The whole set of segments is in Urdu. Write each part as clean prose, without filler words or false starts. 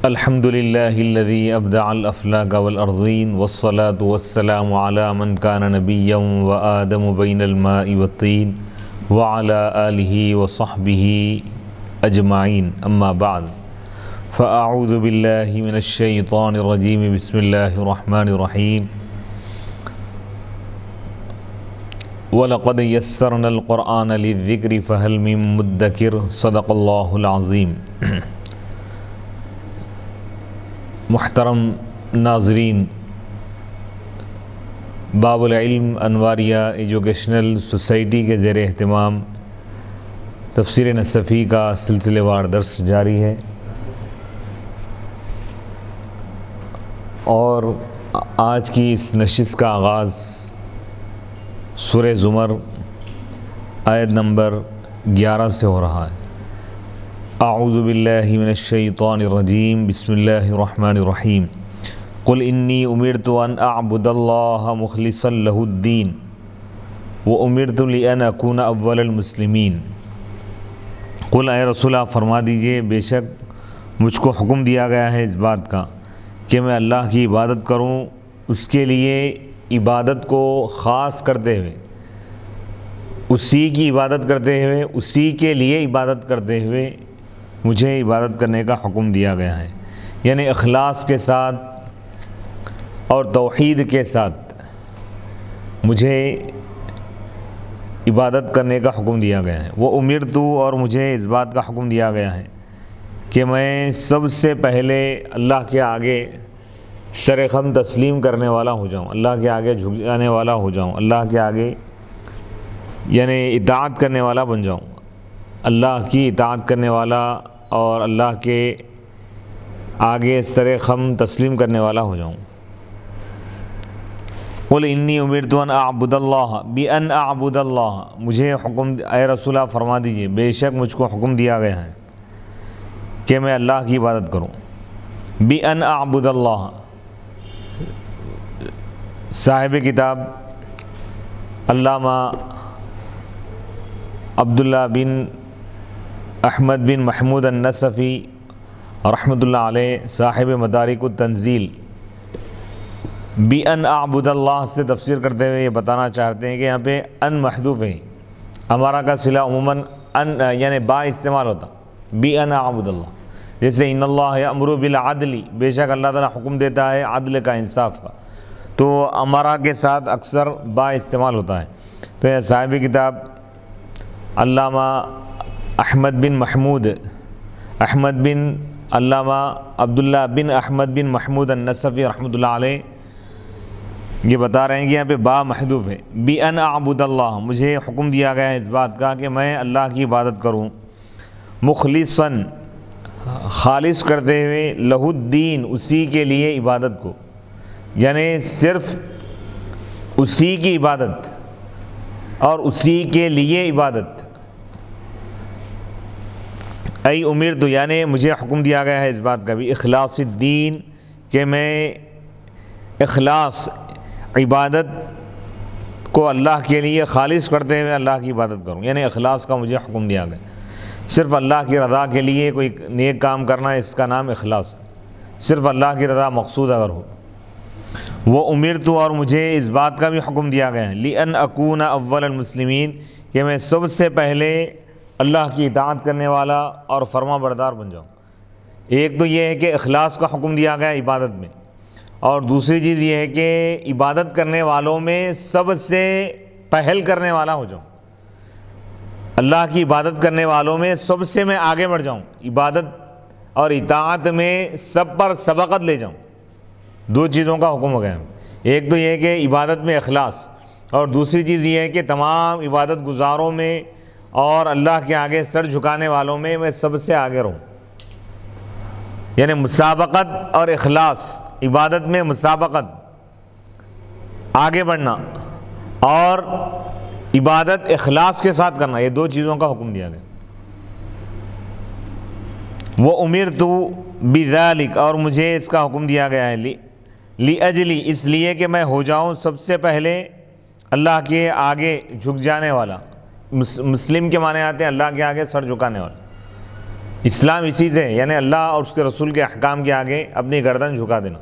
الحمد لله الذي أبدع الأفلاك والأرضين والصلاة والسلام على من كان نبيا وآدم بين الماء والطين وعلى آله وصحبه أجمعين أما بعد فأعوذ بالله من الشيطان الرجيم بسم الله الرحمن الرحيم وَلَقَدْ يَسَّرْنَا الْقُرْآنَ لِلذِّكْرِ فَهَلْ مِن مُدَّكِرٍ صدق اللہ العظیم۔ محترم ناظرین، باب العلم انواریہ ایجوکیشنل سوسائٹی کے زیر اہتمام تفسیر نصفی کا سلسلے وار درس جاری ہے، اور آج کی اس نشست کا آغاز سورہ زمر آیت نمبر 11 سے ہو رہا ہے۔ اعوذ باللہ من الشیطان الرجیم بسم اللہ الرحمن الرحیم قل انی امرت ان اعبد اللہ مخلصا لہ الدین وامرت لان اکون اول المسلمین۔ قل اے رسول آپ فرما دیجئے، بے شک مجھ کو حکم دیا گیا ہے اس بات کا کہ میں اللہ کی عبادت کروں، اس کے لیے عبادت کو خاص کرتے ہوئے، اسی کی عبادت کرتے ہوئے، اسی کے لیے عبادت کرتے ہوئے مجھے عبادت کرنے کا حکم دیا گیا ہے، یعنی اخلاص کے ساتھ اور توحید کے ساتھ مجھے عبادت کرنے کا حکم دیا گیا ہے۔ وہ امرت، اور مجھے اس بات کا حکم دیا گیا ہے کہ میں سب سے پہلے اللہ کے آگے سر خم تسلیم کرنے والا ہو جاؤں، اللہ کے آگے جھک جانے والا ہو جاؤں، اللہ کے آگے یعنی اطاعت کرنے والا بن جاؤں، اللہ کی اطاعت کرنے والا اور اللہ کے آگے سر خم تسلیم کرنے والا ہو جاؤں۔ قل انی امرت ان اعبد اللہ بان اعبد اللہ، مجھے حکم، اے رسول اللہ فرما دیجئے بے شک مجھ کو حکم دیا گیا ہے کہ میں اللہ کی عبادت کروں۔ بان اعبد اللہ، صاحب کتاب علامہ عبداللہ بن احمد بن محمود النصفی رحمۃ اللہ علیہ، صاحب مدارک التنزیل، بِأَنْ أَعْبُدَ اللہ سے تفسیر کرتے ہوئے یہ بتانا چاہتے ہیں کہ یہاں پہ ان محذوف ہے، ہمارا کا صلہ عموماً ان یعنی با استعمال ہوتا، بِأَنْ أَعْبُدَ اللہ، جیسے ان اللہ یأمر بالعدل، بے شک اللہ تعالیٰ حکم دیتا ہے عدل کا، انصاف کا، تو امارا کے ساتھ اکثر با استعمال ہوتا ہے۔ تو یہ صاحب کتاب علامہ احمد بن محمود، احمد بن علامہ عبداللہ بن احمد بن محمود النصفی رحمۃ اللہ علیہ یہ بتا رہے ہیں کہ یہاں پہ با محذوف ہے، بِأَنْ أَعْبُدَ اللہ، مجھے حکم دیا گیا ہے اس بات کا کہ میں اللہ کی عبادت کروں، مخلصاً خالص کرتے ہوئے، لہ الدین اسی کے لیے عبادت کو، یعنی صرف اسی کی عبادت اور اسی کے لیے عبادت۔ ای امرت، یعنی مجھے حکم دیا گیا ہے اس بات کا بھی، اخلاص الدین، کہ میں اخلاص عبادت کو اللہ کے لیے خالص کرتے ہوئے اللہ کی عبادت کروں، یعنی اخلاص کا مجھے حکم دیا گیا، صرف اللہ کی رضا کے لیے کوئی نیک کام کرنا، اس کا نام اخلاص، صرف اللہ کی رضا مقصود اگر ہو۔ وہ امرت، اور مجھے اس بات کا بھی حکم دیا گیا ہے، لِأَنْ أَكُونَ أَوَّلَ الْمُسْلِمِينَ، کہ میں سب سے پہلے اللہ کی اطاعت کرنے والا اور فرما بردار بن جاؤں۔ ایک تو یہ ہے کہ اخلاص کا حکم دیا گیا عبادت میں، اور دوسری چیز یہ ہے کہ عبادت کرنے والوں میں سب سے پہل کرنے والا ہو جاؤں، اللہ کی عبادت کرنے والوں میں سب سے میں آگے بڑھ جاؤں، عبادت اور اطاعت میں سب پر سبقت لے جاؤں۔ دو چیزوں کا حکم ہو گیا، ایک تو یہ ہے کہ عبادت میں اخلاص، اور دوسری چیز یہ ہے کہ تمام عبادت گزاروں میں اور اللہ کے آگے سر جھکانے والوں میں سب سے آگے رہوں، یعنی مسابقت اور اخلاص، عبادت میں مسابقت، آگے بڑھنا، اور عبادت اخلاص کے ساتھ کرنا، یہ دو چیزوں کا حکم دیا گیا۔ وہ امرت بذالک، اور مجھے اس کا حکم دیا گیا ہے، لِأَجْلِ، اس لیے کہ میں ہو جاؤں سب سے پہلے اللہ کے آگے جھک جانے والا، مسلم کے معنی آتے ہیں اللہ کے آگے سر جھکانے والا، اسلام اسی سے ہے، یعنی اللہ اور اس کے رسول کے احکام کے آگے اپنی گردن جھکا دینا،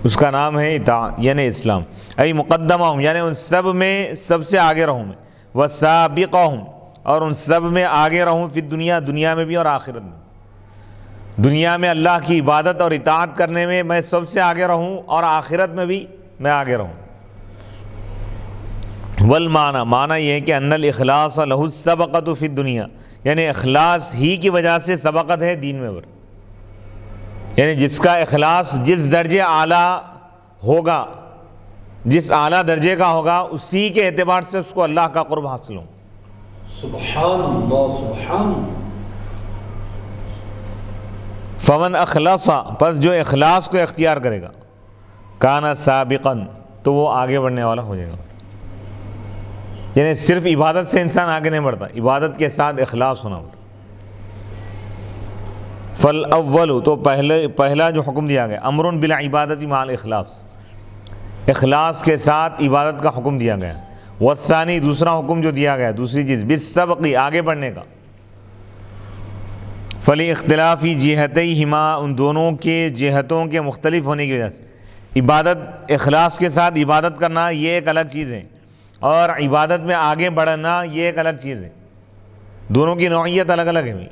اس کا نام ہے اطاعت یعنی اسلام۔ ای مقدمہ ہوں یعنی ان سب میں سب سے آگے رہوں میں، وسابقہ ہوں اور ان سب میں آگے رہوں، فی دنیا دنیا میں بھی اور آخرت میں، دنیا میں اللہ کی عبادت اور اطاعت کرنے میں میں سب سے آگے رہوں اور آخرت میں بھی میں آگے رہوں۔ والمعنی معنی یہ ہے کہ ان الاخلاص لہ السبقۃ فی الدنیا، یعنی اخلاص ہی کی وجہ سے سبقت ہے دین میں، یعنی جس کا اخلاص جس درجے اعلیٰ ہوگا، جس اعلیٰ درجے کا ہوگا، اسی کے اعتبار سے اس کو اللہ کا قرب حاصل ہو۔ سبحان اللہ سبحان اللہ۔ فمن اخلص، پس جو اخلاص کو اختیار کرے گا، کانا سابقاً تو وہ آگے بڑھنے والا ہو جائے گا، یعنی صرف عبادت سے انسان آگے نہیں بڑھتا، عبادت کے ساتھ اخلاص ہونا پڑتا۔ فالاول تو پہلا جو حکم دیا گیا، امر بالعبادت مع الاخلاص، اخلاص کے ساتھ عبادت کا حکم دیا گیا۔ والثانی دوسرا حکم جو دیا گیا، دوسری چیز بالسبق آگے بڑھنے کا، فلی اختلافی جہتیہما ان دونوں کے جہتوں کے مختلف ہونے کی وجہ سے، عبادت اخلاص کے ساتھ عبادت کرنا یہ ایک الگ چیز ہے، اور عبادت میں آگے بڑھنا یہ ایک الگ چیز ہے، دونوں کی نوعیت الگ الگ ہے۔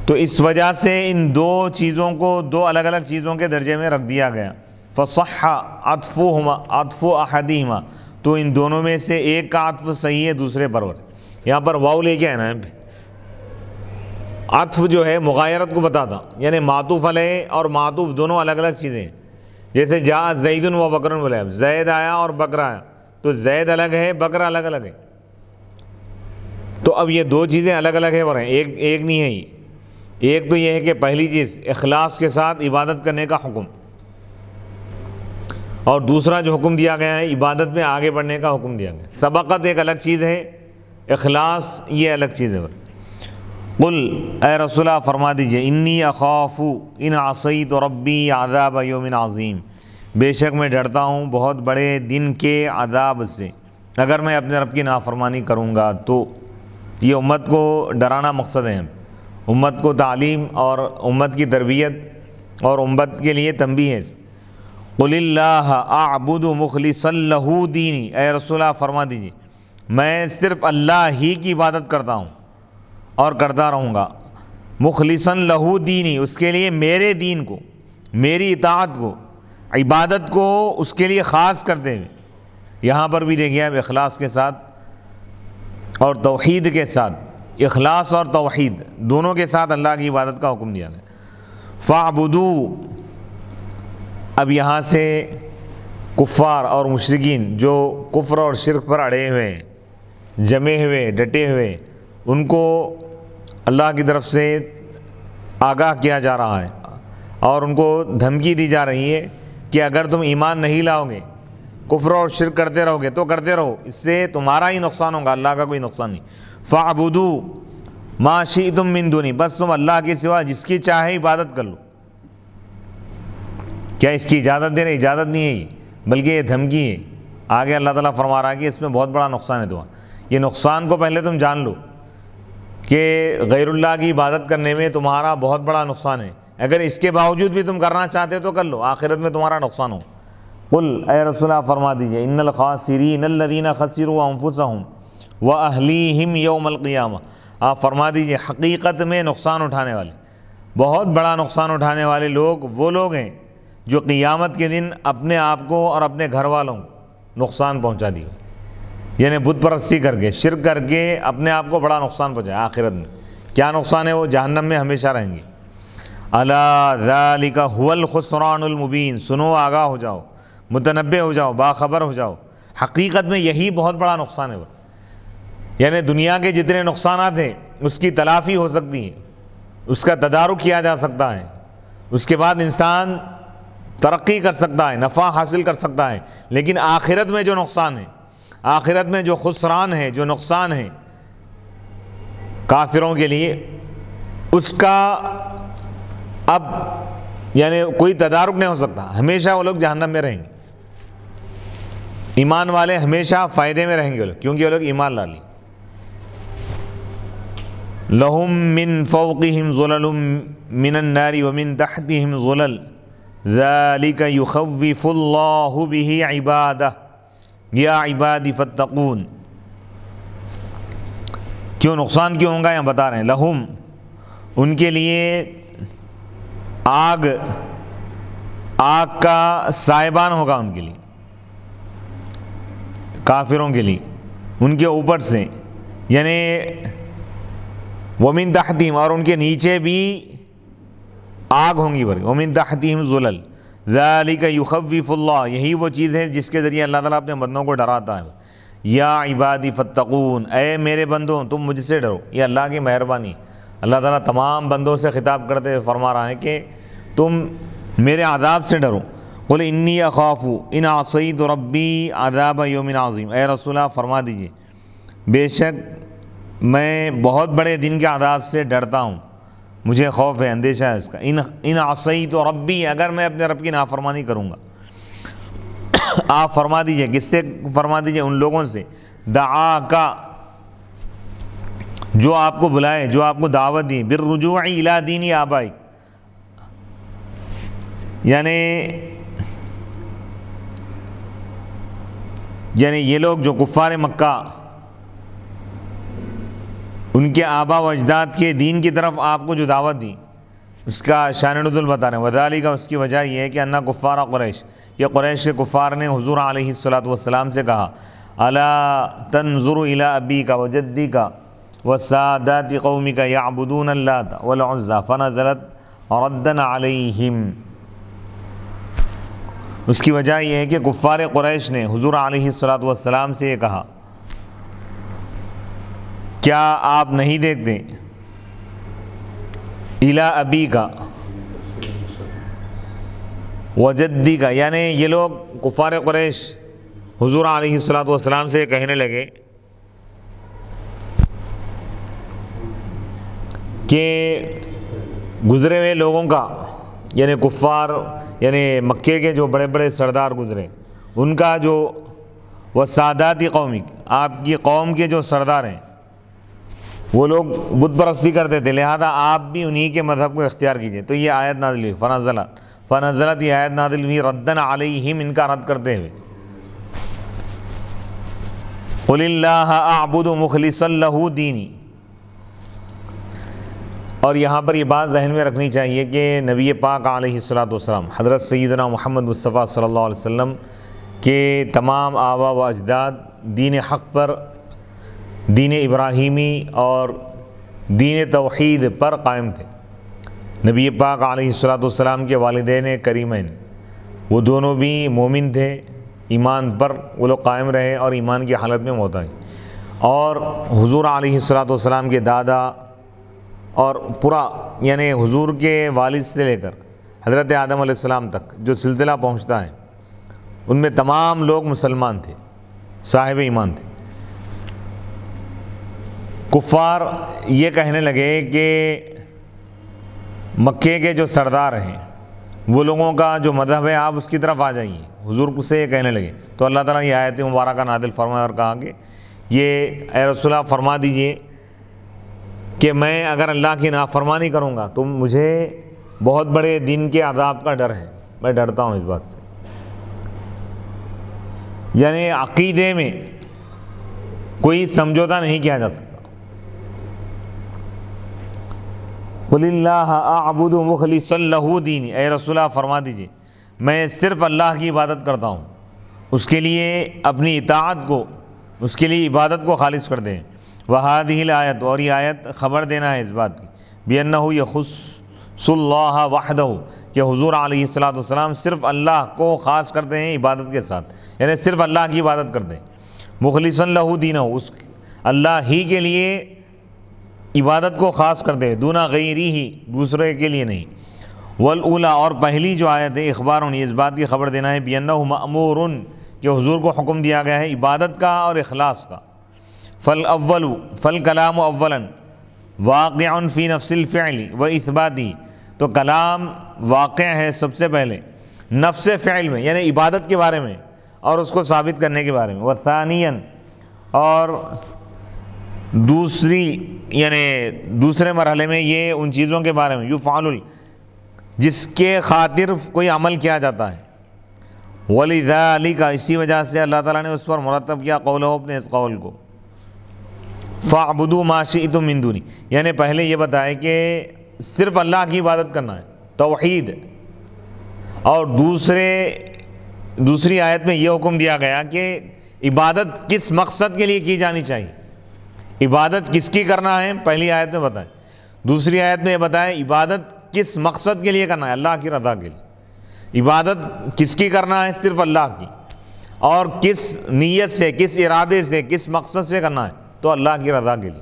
تو اس وجہ سے ان دو چیزوں کو دو الگ الگ چیزوں کے درجے میں رکھ دیا گیا۔ فصح عطف احدہما، تو ان دونوں میں سے ایک کا عطف صحیح ہے دوسرے پر، یہاں پر واو لے کے آنا ہے۔ عطف جو ہے مغایرت کو بتاتا، یعنی معطوف علیہ اور معطوف دونوں الگ الگ چیزیں ہیں، جیسے جاء زید و بکر بولے، زید آیا اور بکر آیا، تو زید الگ ہے بکر الگ الگ ہے، تو اب یہ دو چیزیں الگ الگ ہے، ایک نہیں ہے یہ۔ ایک تو یہ ہے کہ پہلی چیز اخلاص کے ساتھ عبادت کرنے کا حکم، اور دوسرا جو حکم دیا گیا ہے عبادت میں آگے بڑھنے کا حکم دیا گیا۔ سبقت ایک الگ چیز ہے، اخلاص یہ الگ چیز ہے۔ قل اے رسول اللہ فرما دیجئے، انی اخاف ان عصیت ربی عذاب یوم عظیم، بے شک میں ڈرتا ہوں بہت بڑے دن کے عذاب سے، اگر میں اپنے رب کی نافرمانی کروں گا تو۔ یہ امت کو ڈرانا مقصد ہے، امت کو تعلیم اور امت کی تربیت اور امت کے لیے تنبیہ ہے۔ قل اللہ اعبد مخلصا لہ دینی، اے رسول اللہ فرما دیجیے میں صرف اللہ ہی کی عبادت کرتا ہوں اور کرتا رہوں گا، مخلصا لہ دینی، اس کے لیے میرے دین کو، میری اطاعت کو، عبادت کو اس کے لیے خاص کرتے ہوئے۔ یہاں پر بھی دیکھیے اب اخلاص کے ساتھ اور توحید کے ساتھ، اخلاص اور توحید دونوں کے ساتھ اللہ کی عبادت کا حکم دیا گیا۔ فاعبدوا، اب یہاں سے کفار اور مشرکین جو کفر اور شرک پر اڑے ہوئے، جمے ہوئے، ڈٹے ہوئے، ان کو اللہ کی طرف سے آگاہ کیا جا رہا ہے اور ان کو دھمکی دی جا رہی ہے کہ اگر تم ایمان نہیں لاؤ گے، کفر اور شرک کرتے رہو گے تو کرتے رہو، اس سے تمہارا ہی نقصان ہوگا، اللہ کا کوئی نقصان نہیں۔ فاعبدوا ما شئتم من دونی، بس تم اللہ کے سوا جس کی چاہے عبادت کر لو۔ کیا اس کی اجازت دے رہے؟ اجازت نہیں ہے یہ، بلکہ یہ دھمکی ہے۔ آگے اللہ تعالیٰ فرما رہا ہے کہ اس میں بہت بڑا نقصان ہے تمہارا، یہ نقصان کو پہلے تم جان لو کہ غیر اللہ کی عبادت کرنے میں تمہارا بہت بڑا نقصان ہے، اگر اس کے باوجود بھی تم کرنا چاہتے تو کر لو، آخرت میں تمہارا نقصان ہو۔ قل اے رسول اللہ فرما دیجئے، ان الخاسرین الذین خسروا انفسهم واہلیہم یوم القیامہ، آپ فرما دیجئے حقیقت میں نقصان اٹھانے والے، بہت بڑا نقصان اٹھانے والے لوگ وہ لوگ ہیں جو قیامت کے دن اپنے آپ کو اور اپنے گھر والوں کو نقصان پہنچا دیے، یعنی بت پرستی کر کے، شرک کر کے اپنے آپ کو بڑا نقصان پہنچایا۔ آخرت میں کیا نقصان ہے؟ وہ جہنم میں ہمیشہ رہیں گے۔ الا ذالک هو الخسران المبین، سنو، آگاہ ہو جاؤ، متنبہ ہو جاؤ، باخبر ہو جاؤ، حقیقت میں یہی بہت بڑا نقصان ہے۔ یعنی دنیا کے جتنے نقصانات ہیں اس کی تلافی ہو سکتی ہے، اس کا تدارک کیا جا سکتا ہے، اس کے بعد انسان ترقی کر سکتا ہے، نفع حاصل کر سکتا ہے، لیکن آخرت میں جو نقصان ہے، آخرت میں جو خسران ہے، جو نقصان ہے کافروں کے لیے، اس کا اب یعنی کوئی تدارک نہیں ہو سکتا، ہمیشہ وہ لوگ جہنم میں رہیں گے۔ ایمان والے ہمیشہ فائدے میں رہیں گے کیونکہ وہ لوگ ایمان لا لی، لہم من فوقہم ظلل من النار ومن تحتہم ظلل ذالک یخوف اللہ بہ عبادہ یا عبادی فاتقون. کیوں نقصان کیوں ہوگا یہاں بتا رہے ہیں. لہم ان کے لیے آگ کا سائبان ہوگا ان کے لیے، کافروں کے لیے ان کے اوپر سے، یعنی ومن تحتہم، اور ان کے نیچے بھی آگ ہوں گی بھری. ومن تحتہم ظلل ذالک یخوف اللہ، یہی وہ چیز ہے جس کے ذریعے اللہ تعالیٰ اپنے بندوں کو ڈراتا ہے. یا عبادی فاتقون، اے میرے بندوں تم مجھ سے ڈرو. یہ اللہ کی مہربانی، اللہ تعالیٰ تمام بندوں سے خطاب کرتے ہوئے فرما رہا ہے کہ تم میرے عذاب سے ڈرو. قل انی اخاف ان عصیت ربی عذاب یوم عظیم. اے رسول اللہ فرما دیجئے بے شک میں بہت بڑے دن کے عذاب سے ڈرتا ہوں، مجھے خوف ہے، اندیشہ ہے اس کا. ان عصیت ربی، اگر میں اپنے رب کی نافرمانی کروں گا. آپ فرما دیجئے، کس سے فرما دیجئے؟ ان لوگوں سے دعاکا، جو آپ کو بلائے، جو آپ کو دعوت دی، بالرجوع الی دین آبائک، یعنی یہ لوگ جو کفار مکہ ان کے آبا و اجداد کے دین کی طرف آپ کو جو دعوت دی، اس کا شان نزول بتا رہے ہیں. وذالک، اس کی وجہ یہ ہے کہ انا کفار قریش، یہ قریش کے کفار نے حضور علیہ الصلوۃ والسلام سے کہا الا تنظر الی ابیک وجدیک وسادات قومک یعبدون اللات والعزی فنزلت ردا علیہم. اس کی وجہ یہ ہے کہ کفار قریش نے حضور علیہ الصلوۃ والسلام سے یہ کہا کیا آپ نہیں دیکھتے الی ابیک وجدیک، یعنی یہ لوگ کفار قریش حضور علیہ الصلوۃ والسلام سے کہنے لگے کہ گزرے ہوئے لوگوں کا، یعنی کفار، یعنی مکے کے جو بڑے بڑے سردار گزرے ان کا، جو وہ ساداتی قومک، آپ کی قوم کے جو سردار ہیں وہ لوگ بت پرستی کرتے تھے، لہذا آپ بھی انہی کے مذہب کو اختیار کیجئے. تو یہ آیت نازل ہوئی، فنزلت یہ آیت نازل ہوئی ردن علیہم، ان کا رد کرتے ہوئے. قل اللہ اعبد مخلصا لہ دینی. اور یہاں پر یہ بات ذہن میں رکھنی چاہیے کہ نبی پاک علیہ الصلوۃ والسلام حضرت سیدنا محمد مصطفیٰ صلی اللہ علیہ وسلم کے تمام آبا و اجداد دین حق پر، دین ابراہیمی اور دین توحید پر قائم تھے. نبی پاک علیہ الصلوۃ والسلام کے والدین کریمین وہ دونوں بھی مومن تھے، ایمان پر وہ لوگ قائم رہے اور ایمان کی حالت میں موت آئی. اور حضور علیہ الصلوۃ والسلام کے دادا اور پورا، یعنی حضور کے والد سے لے کر حضرت آدم علیہ السلام تک جو سلسلہ پہنچتا ہے ان میں تمام لوگ مسلمان تھے، صاحب ایمان تھے. کفار یہ کہنے لگے کہ مکے کے جو سردار ہیں وہ لوگوں کا جو مذہب ہے آپ اس کی طرف آ جائیے، حضور سے یہ کہنے لگے. تو اللہ تعالیٰ یہ آیت مبارکہ نازل فرمایا اور کہا کہ یہ اے رسول اللہ فرما دیجئے کہ میں اگر اللہ کی نافرمانی کروں گا تو مجھے بہت بڑے دن کے عذاب کا ڈر ہے، میں ڈرتا ہوں اس بات سے. یعنی عقیدے میں کوئی سمجھوتا نہیں کیا جا سکتا. قل اللہ اعبد مخلصا لہ دینی، اے رسول اللہ فرما دیجئے میں صرف اللہ کی عبادت کرتا ہوں، اس کے لیے اپنی اطاعت کو، اس کے لیے عبادت کو خالص کر دیں. وہذہ الآیت، اور یہ آیت خبر دینا ہے اس بات کی، بأنہ یخص اللہ وحدہ، کہ حضور علیہ الصلوۃ والسلام صرف اللہ کو خاص کرتے ہیں عبادت کے ساتھ، یعنی صرف اللہ کی عبادت کرتے ہیں. مخلصا لہ دینہ، اس اللہ ہی کے لیے عبادت کو خاص کر دے، دون غیری ہی، دوسرے کے لیے نہیں. والاولی، اور پہلی جو آیت ہے اخبار، اس بات کی خبر دینا ہے بأنہ مأمور، کہ حضور کو حکم دیا گیا ہے عبادت کا اور اخلاص کا. فالاول، فالکلام اولا واقع فی نفس الفعل و اثباتی، تو کلام واقع ہے سب سے پہلے نفس فعل میں، یعنی عبادت کے بارے میں اور اس کو ثابت کرنے کے بارے میں. وثانیا، اور دوسرے مرحلے میں یہ ان چیزوں کے بارے میں یفعل جس کے خاطر کوئی عمل کیا جاتا ہے، وَلِذَٰلِكَ اسی وجہ سے اللہ تعالیٰ نے اس پر مرتب کیا قولہ اپنے اس قول کو، فَاعْبُدُوا مَا شِئْتُم مِّن دُونِهِ، یعنی پہلے یہ بتائے کہ صرف اللہ کی عبادت کرنا ہے، توحید، اور دوسری آیت میں یہ حکم دیا گیا کہ عبادت کس مقصد کے لیے کی جانی چاہیے، عبادت کس کی کرنا ہے پہلی آیت میں بتائے، دوسری آیت میں یہ بتائے عبادت کس مقصد کے لیے کرنا ہے، اللہ کی رضا کے لیے، عبادت کس کی کرنا ہے، صرف اللہ کی، اور کس نیت سے، کس ارادے سے، کس مقصد سے کرنا ہے، تو اللہ کی رضا کے لیے،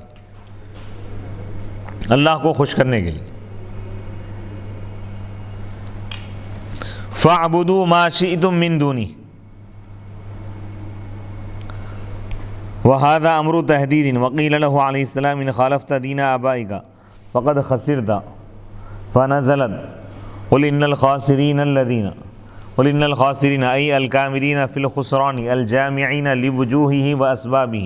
اللہ کو خوش کرنے کے لیے۔ فَاعْبُدُوا مَا شِئْتُم مِّن دُونِهِ وَهَذَا أَمْرُ تَهْدِيدٍ وَقِيلَ لَهُ عَلَيْهِ السَّلَامُ إِنْ خَالَفْتَ دِينَ آبَائِكَ فَقَدْ خَسِرْتَ فَنَزَلَتْ قُلْ إِنَّ الْخَاسِرِينَ أَيْ الْكَامِلِينَ فِي الْخُسْرَانِ الْجَامِعِينَ لِوُجُوهِهِ وَأَسْبَابِهِ،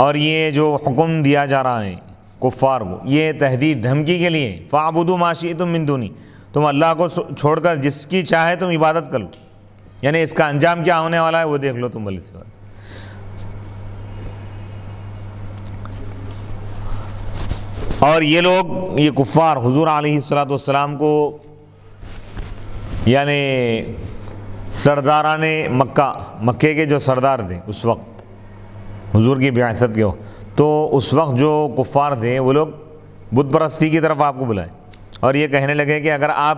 اور یہ جو حکم دیا جا رہا ہے کفار کو، یہ تہدید دھمکی کے لیے، فَاعْبُدُوا مَا شِئْتُم مِّن دُونِهِ، تم اللہ کو چھوڑ کر جس کی چاہے تم عبادت کر لو، یعنی اس کا انجام کیا ہونے والا ہے وہ دیکھ لو تم بھلی سی بات۔ اور یہ لوگ، یہ کفار حضور علیہ الصلوۃ کو، یعنی سرداران مکے کے جو سردار تھے اس وقت حضور کی بعثت کے وقت، تو اس وقت جو کفار تھے وہ لوگ بت پرستی کی طرف آپ کو بلائے، اور یہ کہنے لگے کہ اگر آپ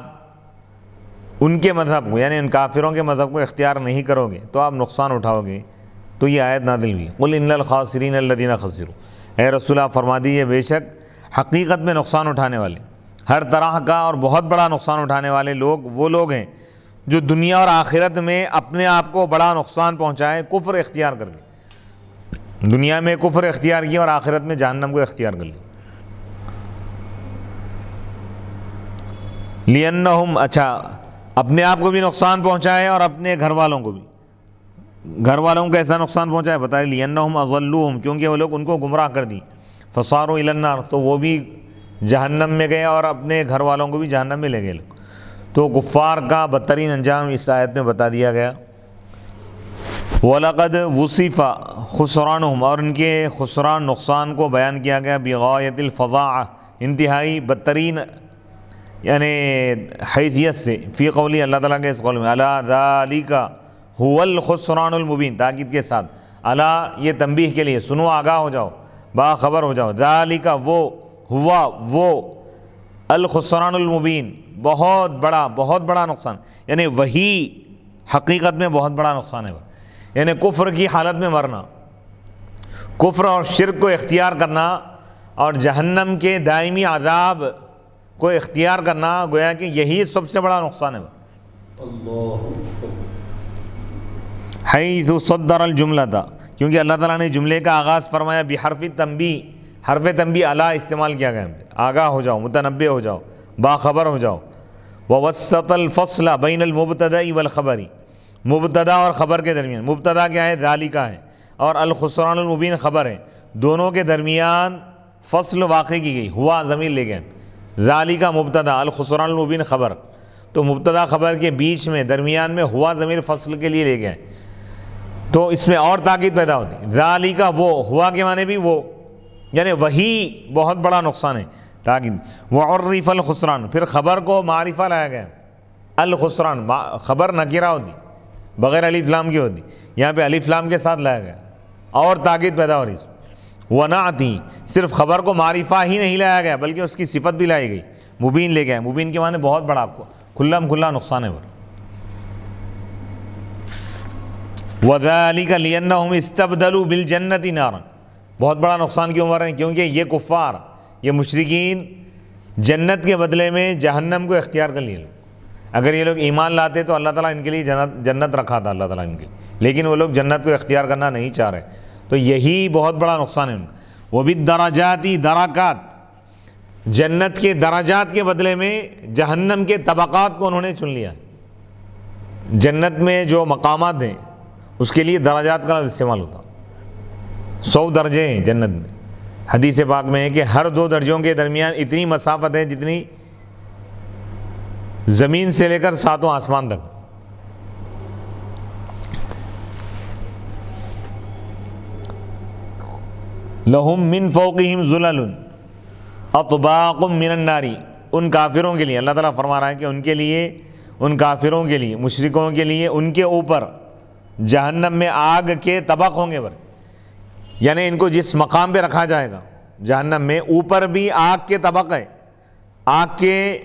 ان کے مذہب کو، یعنی ان کافروں کے مذہب کو اختیار نہیں کرو گے تو آپ نقصان اٹھاؤ گے، تو یہ آیت نازل ہوئی، قُلْ إِنَّ الْخَاسِرِينَ الَّذِينَ خَسِرُوا، اے رسول اللہ فرما دیجیے بے شک حقیقت میں نقصان اٹھانے والے، ہر طرح کا اور بہت بڑا نقصان اٹھانے والے لوگ وہ لوگ ہیں جو دنیا اور آخرت میں اپنے آپ کو بڑا نقصان پہنچائے، کفر اختیار کر لے، دنیا میں کفر اختیار کیا اور آخرت میں جہنم کو اختیار کر لے۔ لِأَنَّهُمْ، اچھا اپنے آپ کو بھی نقصان پہنچائے اور اپنے گھر والوں کو بھی، گھر والوں کو ایسا نقصان پہنچائے، بتائے لِأَنَّهُمْ أَضَلُّوهُمْ، کیونکہ وہ لوگ ان کو گمراہ کر دی، فَصَارُوا إِلَى النَّارِ، تو وہ بھی جہنم میں گئے اور اپنے گھر والوں کو بھی جہنم میں لے گئے لوگ۔ تو کفار کا بدترین انجام اس آیت میں بتا دیا گیا۔ وَلَقَدْ وُصِفَ خُسْرَانُهُمْ، اور ان کے خسران نقصان کو بیان کیا گیا، بِغَایَةِ الْفَظَاعَةِ، انتہائی بدترین یعنی حیثیت سے، فی قولی، اللہ تعالیٰ کے اس قول میں، الا ذالک هو الخسران المبین، تاکید کے ساتھ، الا یہ تنبیہ کے لیے، سنو آگاہ ہو جاؤ، باخبر ہو جاؤ، ذالک وہ، ہوا وہ، الخسران المبین بہت بڑا نقصان، یعنی وہی حقیقت میں بہت بڑا نقصان ہے، یعنی کفر کی حالت میں مرنا، کفر اور شرک کو اختیار کرنا اور جہنم کے دائمی عذاب کو اختیار کرنا، گویا کہ یہی سب سے بڑا نقصان ہے۔ حیث صدر الجملۃ، کیونکہ اللہ تعالیٰ نے جملے کا آغاز فرمایا بحرف تنبیہ، حرف تنبیہ الا استعمال کیا گیا، آگاہ ہو جاؤ، متنبہ ہو جاؤ، باخبر ہو جاؤ۔ ووسط الفصل بین المبتدأ والخبر، مبتدا اور خبر کے درمیان، مبتدا کیا ہے، ذالک ہے، اور الخسران المبین خبر ہے، دونوں کے درمیان فصل واقع کی گئی، ہوا ضمیر لے گئے، ذالک مبتدا، الخسران المبین خبر، تو مبتدا خبر کے بیچ میں درمیان میں ہوا ضمیر فصل کے لیے لے گئے، تو اس میں اور تاکید پیدا ہوتی، ذالک وہ، ہوا کے معنی بھی وہ، یعنی وہی بہت بڑا نقصان ہے، تاکید۔ وعرف الخسران، پھر خبر کو معرفہ لایا گیا، الخسران خبر نکرہ ہوتی، بغیر الف لام کی ہوتی، یہاں پہ الف لام کے ساتھ لایا گیا، اور تاکید پیدا ہو رہی ہے۔ ونعتی، صرف خبر کو معرفہ ہی نہیں لایا گیا بلکہ اس کی صفت بھی لائی گئی، مبین لے گیا، مبین کے معنی بہت بڑا، کھلا نقصان ہے وہ۔ وذالک لانہم استبدلوا بالجنۃ نارا، بہت بڑا نقصان کیوں ہو رہا ہے، کیونکہ یہ کفار، یہ مشرکین جنت کے بدلے میں جہنم کو اختیار کر لیے۔ اگر یہ لوگ ایمان لاتے تو اللہ تعالیٰ ان کے لیے جنت رکھا تھا اللہ تعالیٰ ان کے، لیکن وہ لوگ جنت کو اختیار کرنا نہیں چاہ رہے، تو یہی بہت بڑا نقصان ہے ان کا۔ وبالدرجات، درکات، جنت کے درجات کے بدلے میں جہنم کے طبقات کو انہوں نے چن لیا۔ جنت میں جو مقامات ہیں اس کے لیے درجات کا استعمال ہوتا، 100 درجے ہیں جنت میں. حدیث پاک میں ہے کہ ہر 2 درجوں کے درمیان اتنی مسافت ہے جتنی زمین سے لے کر 7 آسمان تک. لہم من فوقہم ظلل اطباق من النار. ان کافروں کے لیے اللہ تعالیٰ فرما رہا ہے کہ ان کے لیے، ان کافروں کے لیے، مشرکوں کے لیے ان کے اوپر جہنم میں آگ کے طبق ہوں گے. یعنی ان کو جس مقام پہ رکھا جائے گا جہنم میں، اوپر بھی آگ کے طبق ہے، آگ کے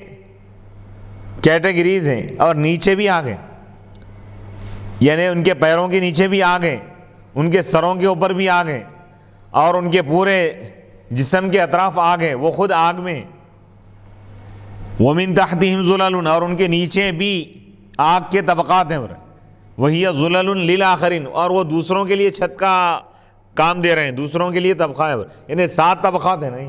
کیٹیگریز ہیں، اور نیچے بھی آگ ہے. یعنی ان کے پیروں کے نیچے بھی آگ ہے، ان کے سروں کے اوپر بھی آگ ہے، اور ان کے پورے جسم کے اطراف آگ ہے، وہ خود آگ میں. وَمِن تَحْتِهِمْ ظُلَلٌ. اور ان کے نیچے بھی آگ کے طبقات ہیں. وَهِيَ ظُلَلٌ لِلْآخَرِينَ. اور وہ دوسروں کے لیے چھت کا کام دے رہے ہیں، دوسروں کے لیے طبقہ ہے. یعنی 7 طبقات ہیں. نہیں،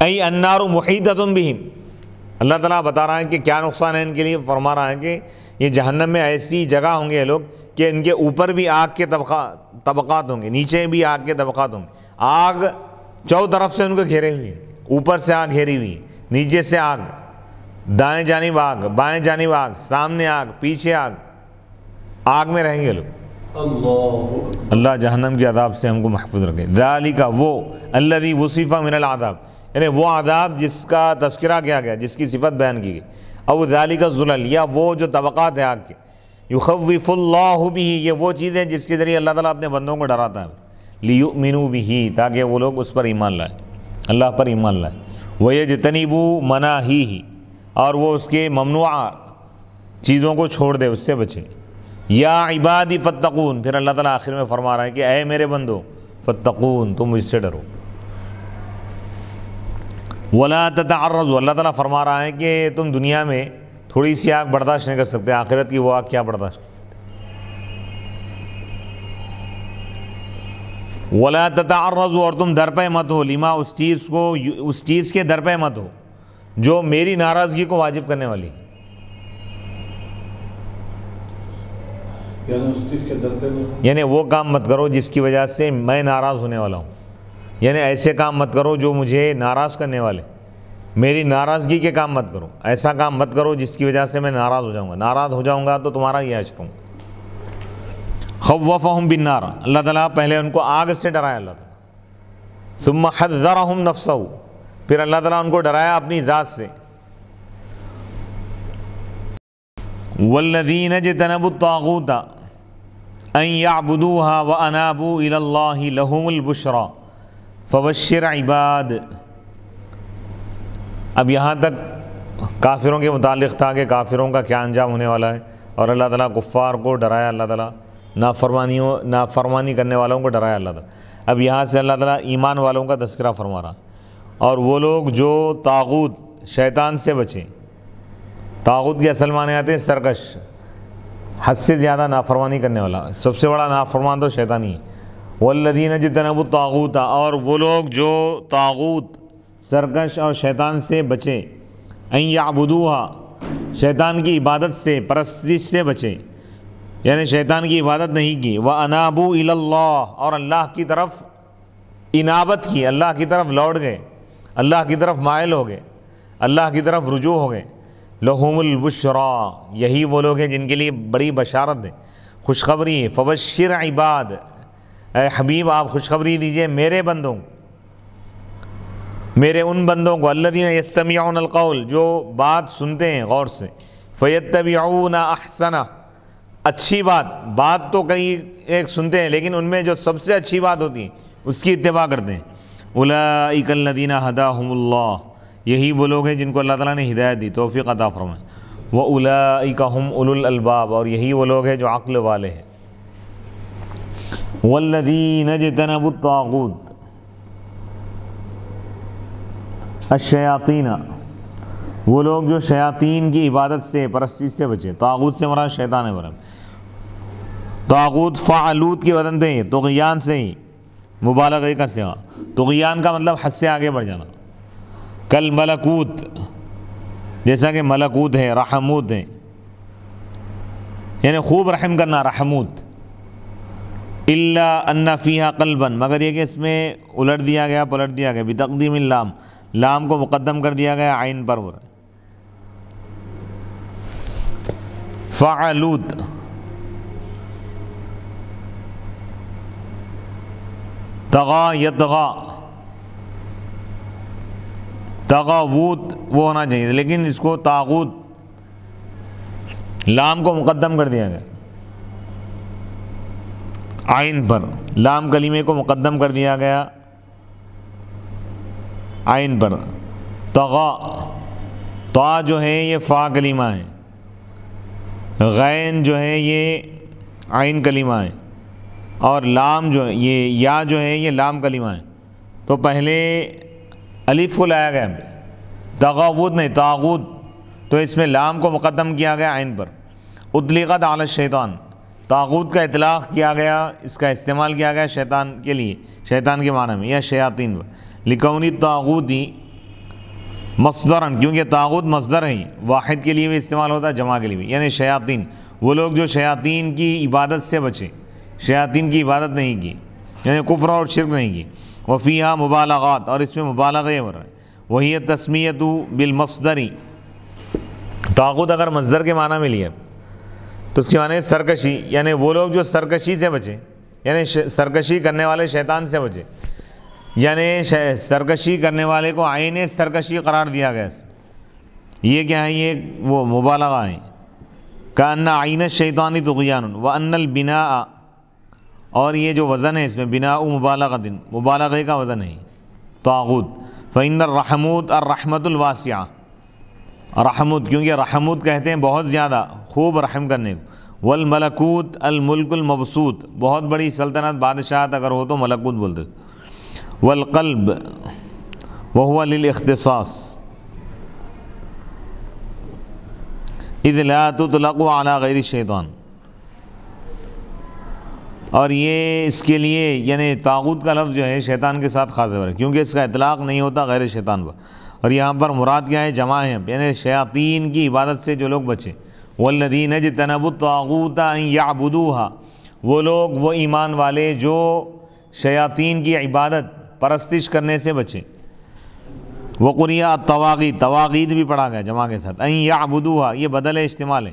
ای النار محیطۃ بہم. اللہ تعالیٰ بتا رہا ہے کہ کیا نقصان ہے ان کے لیے. فرما رہا ہے کہ یہ جہنم میں ایسی جگہ ہوں گے لوگ کہ ان کے اوپر بھی آگ کے طبقات ہوں گے، نیچے بھی آگ کے طبقات ہوں گے. آگ 4 طرف سے ان کو گھیرے ہوئی ہے. اوپر سے آگ گھیری ہوئی، نیچے سے آگ، دائیں جانب آگ، بائیں جانب آگ، سامنے آگ، پیچھے آگ. آگ میں رہیں گے لوگ. اللہ جہنم کے عذاب سے ہم کو محفوظ رکھے. ذالک وہ الذی وصف من العذاب. یعنی وہ عذاب جس کا تذکرہ کیا گیا، جس کی صفت بیان کی گئی. او ذالک الظلل، یا وہ جو طبقات ہیں آگ کے. یخوف اللہ بہ، یہ وہ چیز ہے جس کے ذریعے اللہ تعالیٰ اپنے بندوں کو ڈراتا ہے. لیؤمنوا بہ، تاکہ وہ لوگ اس پر ایمان لائیں، اللہ پر ایمان لائیں. ویجتنبوا مناہیہ، اور وہ اس کے ممنوع چیزوں کو چھوڑ دے، اس سے بچے. یا عبادی فاتقون. پھر اللہ تعالیٰ آخر میں فرما رہا ہے کہ اے میرے بندو فاتقون، تم مجھ سے ڈرو. ولا تتعرضوا. اللہ تعالیٰ فرما رہا ہے کہ تم دنیا میں تھوڑی سی آگ برداشت نہیں کر سکتے، آخرت کی وہ آگ کیا برداشت. ولا تتعرضوا، اور تم در پہ مت ہو، لما اس چیز کے در پہ مت ہو جو میری ناراضگی کو واجب کرنے والی ہے. یعنی وہ کام مت کرو جس کی وجہ سے میں ناراض ہونے والا ہوں. یعنی ایسے کام مت کرو جو مجھے ناراض کرنے والے، میری ناراضگی کے کام مت کرو. ایسا کام مت کرو جس کی وجہ سے میں ناراض ہو جاؤں گا. ناراض ہو جاؤں گا تو تمہارا یہ عشق ہوں. خوفہم بالنار. اللہ تعالیٰ پہلے ان کو آگ سے ڈرایا. اللہ تعالیٰ ثم حذرہم نفسہ. پھر اللہ تعالیٰ ان کو ڈرایا اپنی ذات سے. والذین اجتنبوا الطاغوت ان یعبدوها وانابوا الی اللہ لہم البشری فبشر عباد. اب یہاں تک کافروں کے متعلق تھا کہ کافروں کا کیا انجام ہونے والا ہے، اور اللہ تعالیٰ کفار کو ڈرایا. اللہ تعالیٰ نافرمانی کرنے والوں کو ڈرایا اللہ تعالیٰ. اب یہاں سے اللہ تعالیٰ ایمان والوں کا تذکرہ فرما رہا، اور وہ لوگ جو طاغوت شیطان سے بچیں. طاغوت کے اصل معنی آتے ہیں سرکش، حد سے زیادہ نافرمانی کرنے والا. سب سے بڑا نافرمان تو شیطانی ہے. والذین اجتنبوا الطاغوت، اور وہ لوگ جو طاغوت سرکش اور شیطان سے بچیں. ان یعبدوہا، شیطان کی عبادت سے، پرستش سے بچیں، یعنی شیطان کی عبادت نہیں کی. وانابوا الی اللہ، اور اللہ کی طرف انابت کی، اللہ کی طرف لوٹ گئے، اللہ کی طرف مائل ہو گئے، اللہ کی طرف رجوع ہو گئے. لہم البشری، یہی وہ لوگ ہیں جن کے لیے بڑی بشارت ہے، خوشخبری ہے. فبشر عباد، اے حبیب آپ خوشخبری دیجئے میرے بندوں، میرے ان بندوں کو. الذین یستمعون القول، جو بات سنتے ہیں غور سے. فیتبعون احسنہ، اچھی بات تو کئی ایک سنتے ہیں، لیکن ان میں جو سب سے اچھی بات ہوتی ہے اس کی اتباع کرتے ہیں. اولئک الذین ہداہم اللہ، یہی وہ لوگ ہیں جن کو اللہ تعالیٰ نے ہدایت دی، توفیق عطا فرمائے. وَأُولَئِكَ هُمْ أُولُو الْأَلْبَابِ، اور یہی وہ لوگ ہیں جو عقل والے ہیں. وَالَّذِينَ اجْتَنَبُوا الطَّاغُوتَ الشَّيَاطِينَ، وہ لوگ جو شیاطین کی عبادت سے، پرستش سے بچے. طاغوت سے مراد شیطان ہے. طاغوت فعلوت کے وزن پہ طغیان سے ہی مبالغہ کا صیغہ. طغیان کا مطلب حد سے آگے بڑھ جانا. کل ملکوت، جیسا کہ ملکوت ہے، رحموت ہے. یعنی خوب رحم کرنا، رحمود. الا ان فیہا قلبا، مگر یہ کہ اس میں الٹ دیا گیا، پلٹ دیا گیا، بتقدیم اللام، لام کو مقدم کر دیا گیا عین پر. فعلود، طغا یطغا، تغاوت وہ ہونا چاہیے، لیکن اس کو طاغوت، لام کو مقدم کر دیا گیا عین پر، لام کلمے کو مقدم کر دیا گیا عین پر. طغا، طا جو ہے یہ فا کلمہ ہے، غین جو ہے یہ عین کلمہ ہے، اور لام جو ہے یہ یا جو ہے یہ لام کلمہ ہے. تو پہلے الف کو لایا گیا، تغاوت نہیں طاغوت، تو اس میں لام کو مقدم کیا گیا عین پر. اطلقت علی الشیطان، طاغوت کا اطلاق کیا گیا، اس کا استعمال کیا گیا شیطان کے لیے، شیطان کے معنی میں، یا شیاطین پر. لکونی طاغوتی مصدرن، کیونکہ طاغوت مصدر ہے، واحد کے لیے بھی استعمال ہوتا ہے، جمع کے لیے بھی، یعنی شیاطین، وہ لوگ جو شیاطین کی عبادت سے بچے، شیاطین کی عبادت نہیں کی، یعنی کفر اور شرک نہیں کی. وفیہا مبالغات، اور اس میں مبالغے ہو رہے ہیں. وہی تسمیۃ بالمصدری، طاغوت اگر مصدر کے معنی میں لیا تو اس کے معنی سرکشی، یعنی وہ لوگ جو سرکشی سے بچے، یعنی سرکشی کرنے والے شیطان سے بچے، یعنی سرکشی کرنے والے کو عین سرکشی قرار دیا گیا. یہ کیا ہے؟ یہ وہ مبالغہ ہے. کأن عین الشیطان طغیان وأن البناء، اور یہ جو وزن ہے اس میں بناء مبالغۃ، مبالغے کا وزن ہے طاغوت. فإن الرحمود الرحمۃ الواسعہ، رحمود، کیونکہ رحمود کہتے ہیں بہت زیادہ خوب رحم کرنے کو. والملکوت الملک المبسوط، بہت بڑی سلطنت، بادشاہت اگر ہو تو ملکوت بولتے. والقلب وهو للاختصاص اذ لا تطلق على غیر الشیطان، اور یہ اس کے لیے یعنی طاغوت کا لفظ جو ہے شیطان کے ساتھ خاص ہے، کیونکہ اس کا اطلاق نہیں ہوتا غیر شیطان پر. اور یہاں پر مراد کیا ہے؟ جمع ہے، یعنی شیاطین کی عبادت سے جو لوگ بچے. والذین اجتنبوا الطاغوت ان یعبدوها، وہ لوگ، وہ ایمان والے جو شیاطین کی عبادت، پرستش کرنے سے بچے. وقرئ الطواغیت، طواغیت بھی پڑھا گیا جمع کے ساتھ. ان یعبدوها یہ بدل استعمال ہے،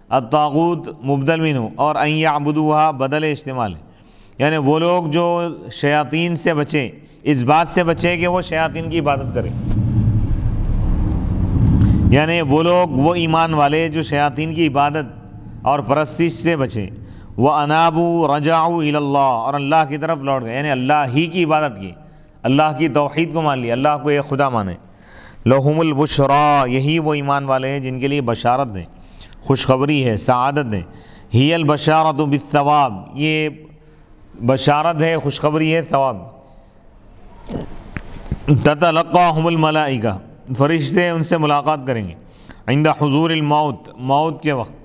الطاغوت مبدل منہ، اور ان یعبدوها بدل استعمال ہے، یعنی وہ لوگ جو شیاطین سے بچے، اس بات سے بچے کہ وہ شیاطین کی عبادت کریں، یعنی وہ لوگ، وہ ایمان والے جو شیاطین کی عبادت اور پرستش سے بچے. وَأَنَابُوا رَجَعُوا إِلَى اللَّهِ، اور اللہ کی طرف لوٹ گئے، یعنی اللہ ہی کی عبادت کی، اللہ کی توحید کو مان لی، اللہ کو ایک خدا مانے. لَهُمُ الْبُشْرَى، یہی وہ ایمان والے ہیں جن کے لیے بشارت ہے، خوشخبری ہے، سعادت ہے. هِيَ الْبَشَارَةُ بِالثَّوَابِ، یہ بشارت ہے، خوشخبری ہے، ثواب. تَتَلَقَّاهُمُ الْمَلَائِكَةُ، فرشتے ان سے ملاقات کریں گے. عند حضور الموت، موت کے وقت.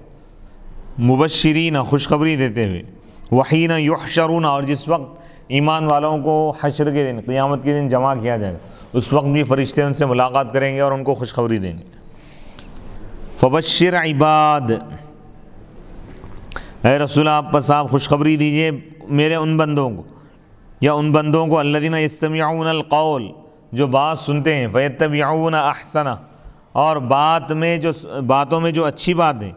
مبشرین، خوشخبری دیتے ہوئے. وحین یحشرون، اور جس وقت ایمان والوں کو حشر کے دن، قیامت کے دن جمع کیا جائے گا، اس وقت بھی فرشتے ان سے ملاقات کریں گے اور ان کو خوشخبری دیں گے. فبشر عباد، اے رسول آپ پس آپ خوشخبری دیجئے میرے ان بندوں کو، یا ان بندوں کو، الذین یستمعون القول، جو بات سنتے ہیں، فیتبعون احسنہ، اور باتوں میں جو اچھی بات ہے،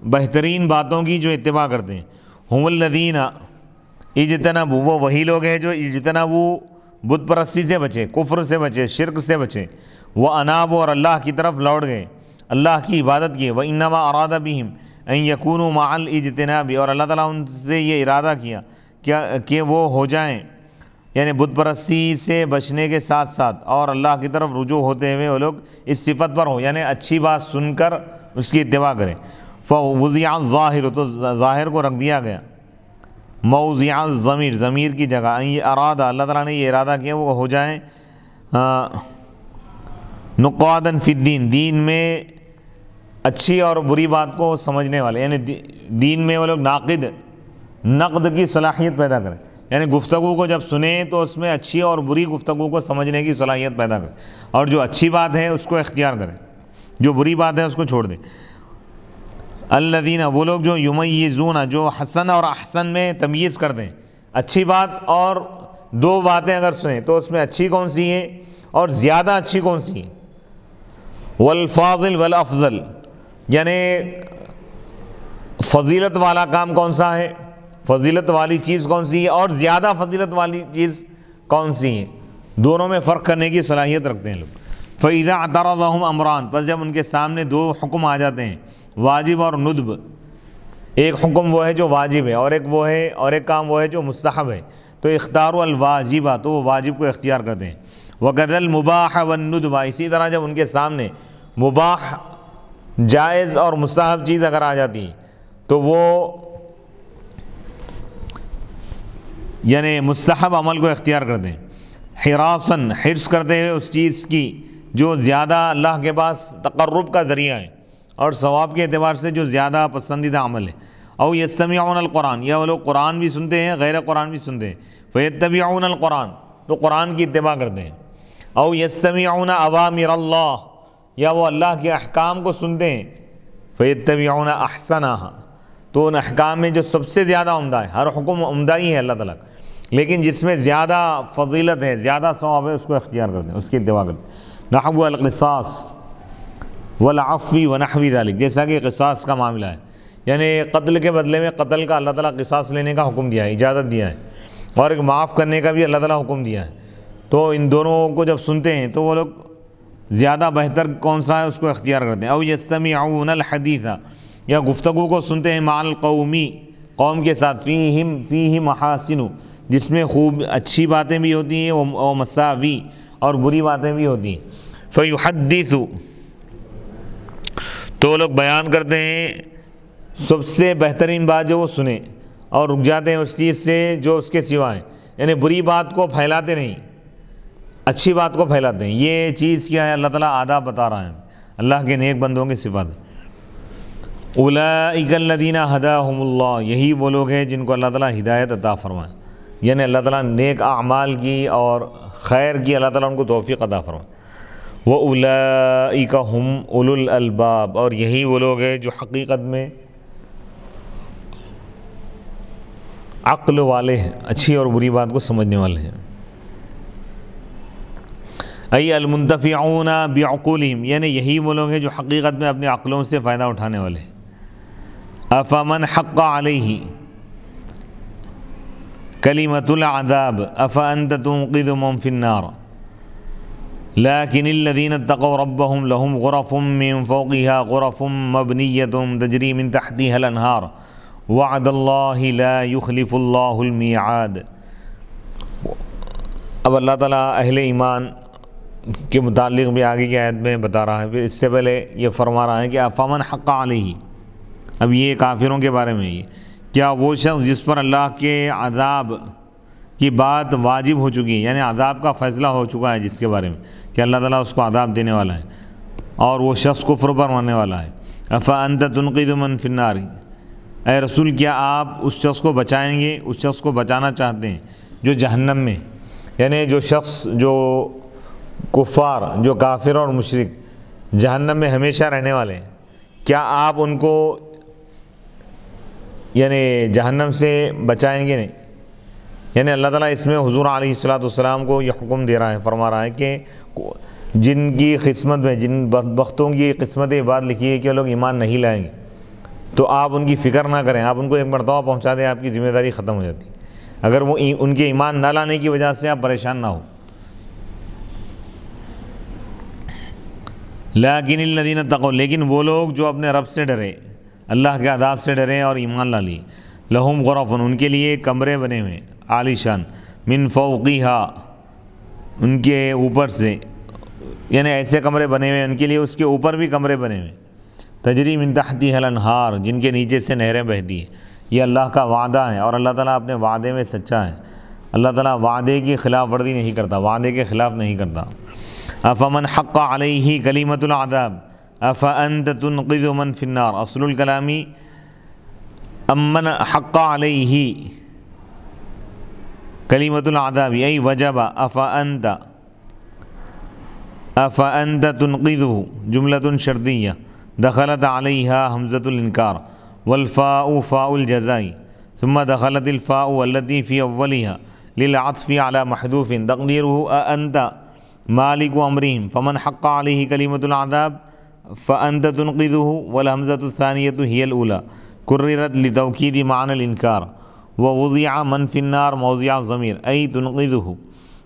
بہترین باتوں کی جو اتباع کرتے ہیں. ہم الذین اجتنبوا، وہ وہی لوگ ہیں جو اجتنبوا، بت پرستی سے بچے، کفر سے بچے، شرک سے بچے. وانابوا، اور اللہ کی طرف لوٹ گئے، اللہ کی عبادت کی. وانما اراد بہم ان یکونوا مع الاجتناب، اور اللہ تعالیٰ ان سے یہ ارادہ کیا کہ وہ ہو جائیں، یعنی بت پرستی سے بچنے کے ساتھ ساتھ اور اللہ کی طرف رجوع ہوتے ہوئے وہ لوگ اس صفت پر ہو، یعنی اچھی بات سن کر اس کی اتباع کریں. فوضع الظاہر، تو ظاہر کو رکھ دیا گیا موضع الضمیر، ضمیر کی جگہ. ارادہ، اللہ تعالیٰ نے یہ ارادہ کیا وہ ہو جائیں نقادا فی الدین، دین میں اچھی اور بری بات کو سمجھنے والے، یعنی دین میں وہ لوگ نقد کی صلاحیت پیدا کریں، یعنی گفتگو کو جب سنیں تو اس میں اچھی اور بری گفتگو کو سمجھنے کی صلاحیت پیدا کریں، اور جو اچھی بات ہے اس کو اختیار کریں، جو بری بات ہے اس کو چھوڑ دیں. الذین وہ لوگ جو یمیزون جو حسن اور احسن میں تمیز کرتے ہیں، اچھی بات اور دو باتیں اگر سنیں تو اس میں اچھی کون سی ہے اور زیادہ اچھی کون سی ہے، والفاضل والافضل، یعنی فضیلت والا کام کون سا ہے، فضیلت والی چیز کون سی ہے اور زیادہ فضیلت والی چیز کون سی ہے، دونوں میں فرق کرنے کی صلاحیت رکھتے ہیں لوگ۔ فَإِذَا اعْتَرَضَهُمْ أَمْرَانِ، پس جب ان کے سامنے دو حکم آ جاتے ہیں، واجب اور ندب، ایک حکم وہ ہے جو واجب ہے اور ایک کام وہ ہے جو مستحب ہے، تو اختاروا الواجبہ، تو وہ واجب کو اختیار کرتے ہیں۔ وَكَذَا الْمُبَاحَ وَالنُّدْبَ، اسی طرح جب ان کے سامنے مباح، جائز اور مستحب چیز اگر آ جاتی ہے تو وہ یعنی مستحب عمل کو اختیار کرتے ہیں، حراسن، حرص کرتے ہیں اس چیز کی جو زیادہ اللہ کے پاس تقرب کا ذریعہ ہے اور ثواب کے اعتبار سے جو زیادہ پسندیدہ عمل ہے۔ او یستمعون القرآن، یا وہ لوگ قرآن بھی سنتے ہیں غیر قرآن بھی سنتے ہیں، فیتبعون القرآن، تو قرآن کی اتباع کرتے ہیں۔ او یستمعون اوامر اللہ، یا وہ اللہ کے احکام کو سنتے ہیں، فیتبعون احسنہا، تو ان احکام میں جو سب سے زیادہ عمدہ ہے، ہر حکم عمدہ ہی ہے اللہ تعالیٰ کا، لیکن جس میں زیادہ فضیلت ہے، زیادہ ثواب ہے، اس کو اختیار کرتے ہیں، اس کی اتباع کرتے ہیں۔ نحو القصاص والعفو ونحو ذلک، جیسا کہ قصاص کا معاملہ ہے، یعنی قتل کے بدلے میں قتل کا اللہ تعالیٰ قصاص لینے کا حکم دیا ہے، اجازت دیا ہے، اور ایک معاف کرنے کا بھی اللہ تعالیٰ حکم دیا ہے۔ تو ان دونوں کو جب سنتے ہیں تو وہ لوگ زیادہ بہتر کون سا ہے اس کو اختیار کرتے ہیں۔ او یستمعون الحدیث، یا گفتگو کو سنتے ہیں، مع القومی، قوم کے ساتھ، فیہ محاسن، جس میں خوب اچھی باتیں بھی ہوتی ہیں، و مساوی، اور بری باتیں بھی ہوتی ہیں۔ فیحدث، تو لوگ بیان کرتے ہیں سب سے بہترین بات جو وہ سنیں، اور رک جاتے ہیں اس چیز سے جو اس کے سوا ہے، یعنی بری بات کو پھیلاتے نہیں، اچھی بات کو پھیلاتے ہیں۔ یہ چیز کیا ہے، اللہ تعالیٰ آداب بتا رہا ہے، اللہ کے نیک بندوں کی صفات ہے۔ اولئک الذین ھداھم اللہ، یہی وہ لوگ ہیں جن کو اللہ تعالیٰ ہدایت عطا فرمائے، یعنی اللہ تعالیٰ نیک اعمال کی اور خیر کی اللہ تعالیٰ ان کو توفیق عطا فرمائے۔ وَأُولَئِكَ هُمْ أُولُو الْأَلْبَابِ، اور یہی وہ لوگ ہیں جو حقیقت میں عقل والے ہیں، اچھی اور بری بات کو سمجھنے والے ہیں۔ ای المنتفعون بعقولہم، یعنی یہی وہ لوگ ہیں جو حقیقت میں اپنے عقلوں سے فائدہ اٹھانے والے ہیں۔ افمن حق علیہ کلمۃ العذاب افانت تنقذ من فی النار لیکن الذین اتقوا ربهم لهم غرف من فوقها غرف مبنیۃ تجری من تحتها الانہار وعد اللہ لا یخلف اللہ المیعاد۔ اب اللہ تعالیٰ اہل ایمان کے متعلق بھی آگے کی آیت میں بتا رہا ہے، پھر اس سے پہلے یہ فرما رہا ہے کہ افمن حق علیہ، اب یہ کافروں کے بارے میں، یہ کیا وہ شخص جس پر اللہ کے عذاب کی بات واجب ہو چکی ہے، یعنی عذاب کا فیصلہ ہو چکا ہے جس کے بارے میں کہ اللہ تعالیٰ اس کو عذاب دینے والا ہے اور وہ شخص کفر پر مرنے والا ہے، افانت تنقذ من فی النار، اے رسول کیا آپ اس شخص کو بچائیں گے، اس شخص کو بچانا چاہتے ہیں جو جہنم میں، یعنی جو شخص جو کفار، جو کافر اور مشرک جہنم میں ہمیشہ رہنے والے ہیں، کیا آپ ان کو یعنی جہنم سے بچائیں گے؟ نہیں، یعنی اللہ تعالیٰ اس میں حضور علیہ السلام کو یہ حکم دے رہا ہے، فرما رہا ہے کہ جن کی قسمت میں، جن بدبختوں کی قسمت یہ بات لکھی ہے کہ وہ لوگ ایمان نہیں لائیں گے، تو آپ ان کی فکر نہ کریں، آپ ان کو ایک مرتبہ پہنچا دیں، آپ کی ذمہ داری ختم ہو جاتی ہے۔ اگر وہ ان کے ایمان نہ لانے کی وجہ سے آپ پریشان نہ ہو۔ لیکن الذین اتقوا، لیکن وہ لوگ جو اپنے رب سے ڈرے، اللہ کے عذاب سے ڈرے اور ایمان لا لی، لہم غرف، ان کے لیے کمرے بنے ہوئے عالی شان، من فوقیہا، ان کے اوپر سے، یعنی ایسے کمرے بنے ہوئے ان کے لیے، اس کے اوپر بھی کمرے بنے ہوئے، تجری من تحتہا الانہار، جن کے نیچے سے نہریں بہتی ہیں۔ یہ اللہ کا وعدہ ہے اور اللہ تعالیٰ اپنے وعدے میں سچا ہے، اللہ تعالیٰ وعدے کی خلاف ورزی نہیں کرتا، وعدے کے خلاف نہیں کرتا۔ افمن حق علیہ کلمۃ العذاب افانت تنقذ من فی النار، اصل الکلامی امن حق علیہ کلمۃ العذاب ای وجب افانت تنقذہ جملۃ شرطیہ دخلت علیہا حمزۃ الانکار والفاء فاء الجزاء ثم دخلت الفاء والتي في اولها للعطف على محذوف تقديره أأنت مالك امرهم فمن حق عليه كلمة العذاب فأنت تنقذه والهمزة الثانية هي الأولى كررت لتوكيد معنى الإنكار ووضع من في النار موضع الضمير أي تنقذه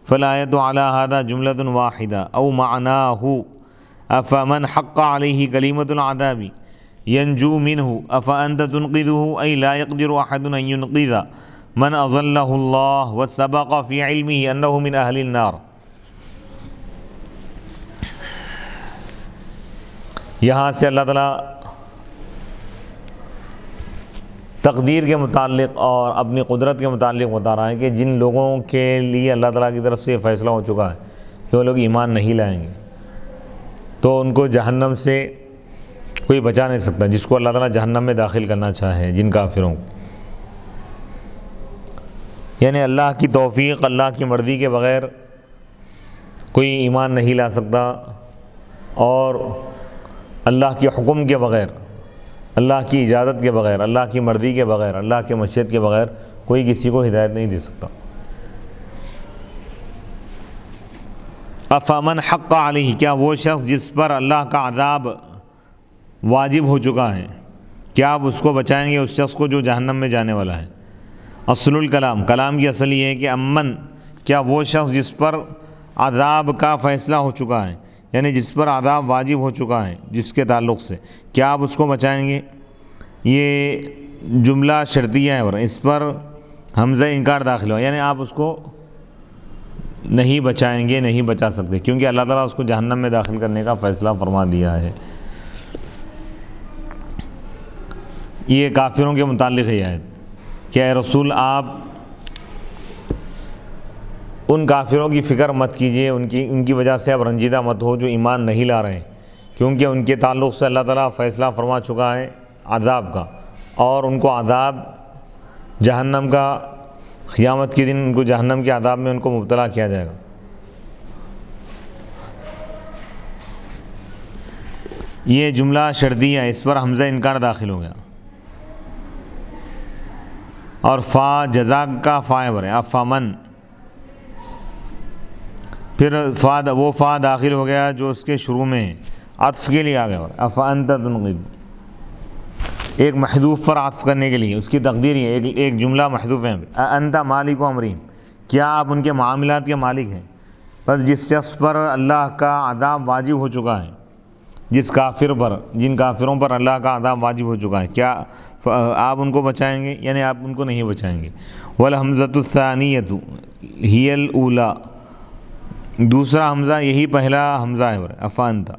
فالآية على هذا جملة واحدة أو معناه أفمن حق عليه كلمة العذاب ينجو منه أفأنت تنقذه أي لا يقدر أحد أن ينقذ من أظله الله وسبق في علمه أنه من أهل النار۔ یہاں سے اللہ تعالیٰ تقدیر کے متعلق اور اپنی قدرت کے متعلق بتا رہا ہے کہ جن لوگوں کے لیے اللہ تعالیٰ کی طرف سے یہ فیصلہ ہو چکا ہے کہ وہ لوگ ایمان نہیں لائیں گے تو ان کو جہنم سے کوئی بچا نہیں سکتا، جس کو اللہ تعالیٰ جہنم میں داخل کرنا چاہے جن کافروں کو، یعنی اللہ کی توفیق، اللہ کی مرضی کے بغیر کوئی ایمان نہیں لا سکتا، اور اللہ کے حکم کے بغیر، اللہ کی اجازت کے بغیر، اللہ کی مرضی کے بغیر، اللہ کے مشیت کے بغیر کوئی کسی کو ہدایت نہیں دے سکتا۔ افامن حق علیہ، کیا وہ شخص جس پر اللہ کا عذاب واجب ہو چکا ہے، کیا آپ اس کو بچائیں گے، اس شخص کو جو جہنم میں جانے والا ہے؟ اصل الکلام، کلام کی اصل یہ ہے کہ امن، کیا وہ شخص جس پر عذاب کا فیصلہ ہو چکا ہے، یعنی جس پر عذاب واجب ہو چکا ہے جس کے تعلق سے، کیا آپ اس کو بچائیں گے؟ یہ جملہ شرطیہ ہے اور اس پر حمزہ انکار داخل ہو، یعنی آپ اس کو نہیں بچائیں گے، نہیں بچا سکتے، کیونکہ اللہ تعالیٰ اس کو جہنم میں داخل کرنے کا فیصلہ فرما دیا ہے۔ یہ کافروں کے متعلق ہے آیت کہ اے رسول آپ ان کافروں کی فکر مت کیجئے، ان کی وجہ سے آپ رنجیدہ مت ہو جو ایمان نہیں لا رہے، کیونکہ ان کے تعلق سے اللہ تعالیٰ فیصلہ فرما چکا ہے عذاب کا، اور ان کو عذاب جہنم کا، قیامت کے دن ان کو جہنم کے عذاب میں ان کو مبتلا کیا جائے گا۔ یہ جملہ شرطیہ ہے، اس پر حمزہ انکار داخل ہو گیا، اور فا جزا کا فائبر ہے، افامن، پھر وہ فا داخل ہو گیا جو اس کے شروع میں عطف کے لیے آ گیا، افانت تنقذ، ایک محذوف پر عطف کرنے کے لیے، اس کی تقدیر یہ ایک جملہ محذوف ہے، انت مالک امرہم، کیا آپ ان کے معاملات کے مالک ہیں؟ بس جس شخص پر اللہ کا عذاب واجب ہو چکا ہے، جس کافر پر، جن کافروں پر اللہ کا عذاب واجب ہو چکا ہے، کیا آپ ان کو بچائیں گے؟ یعنی آپ ان کو نہیں بچائیں گے۔ والحمزۃ الثانیۃ ہی الاولی، دوسرا حمزہ یہی پہلا حمزہ ہے، افانتا،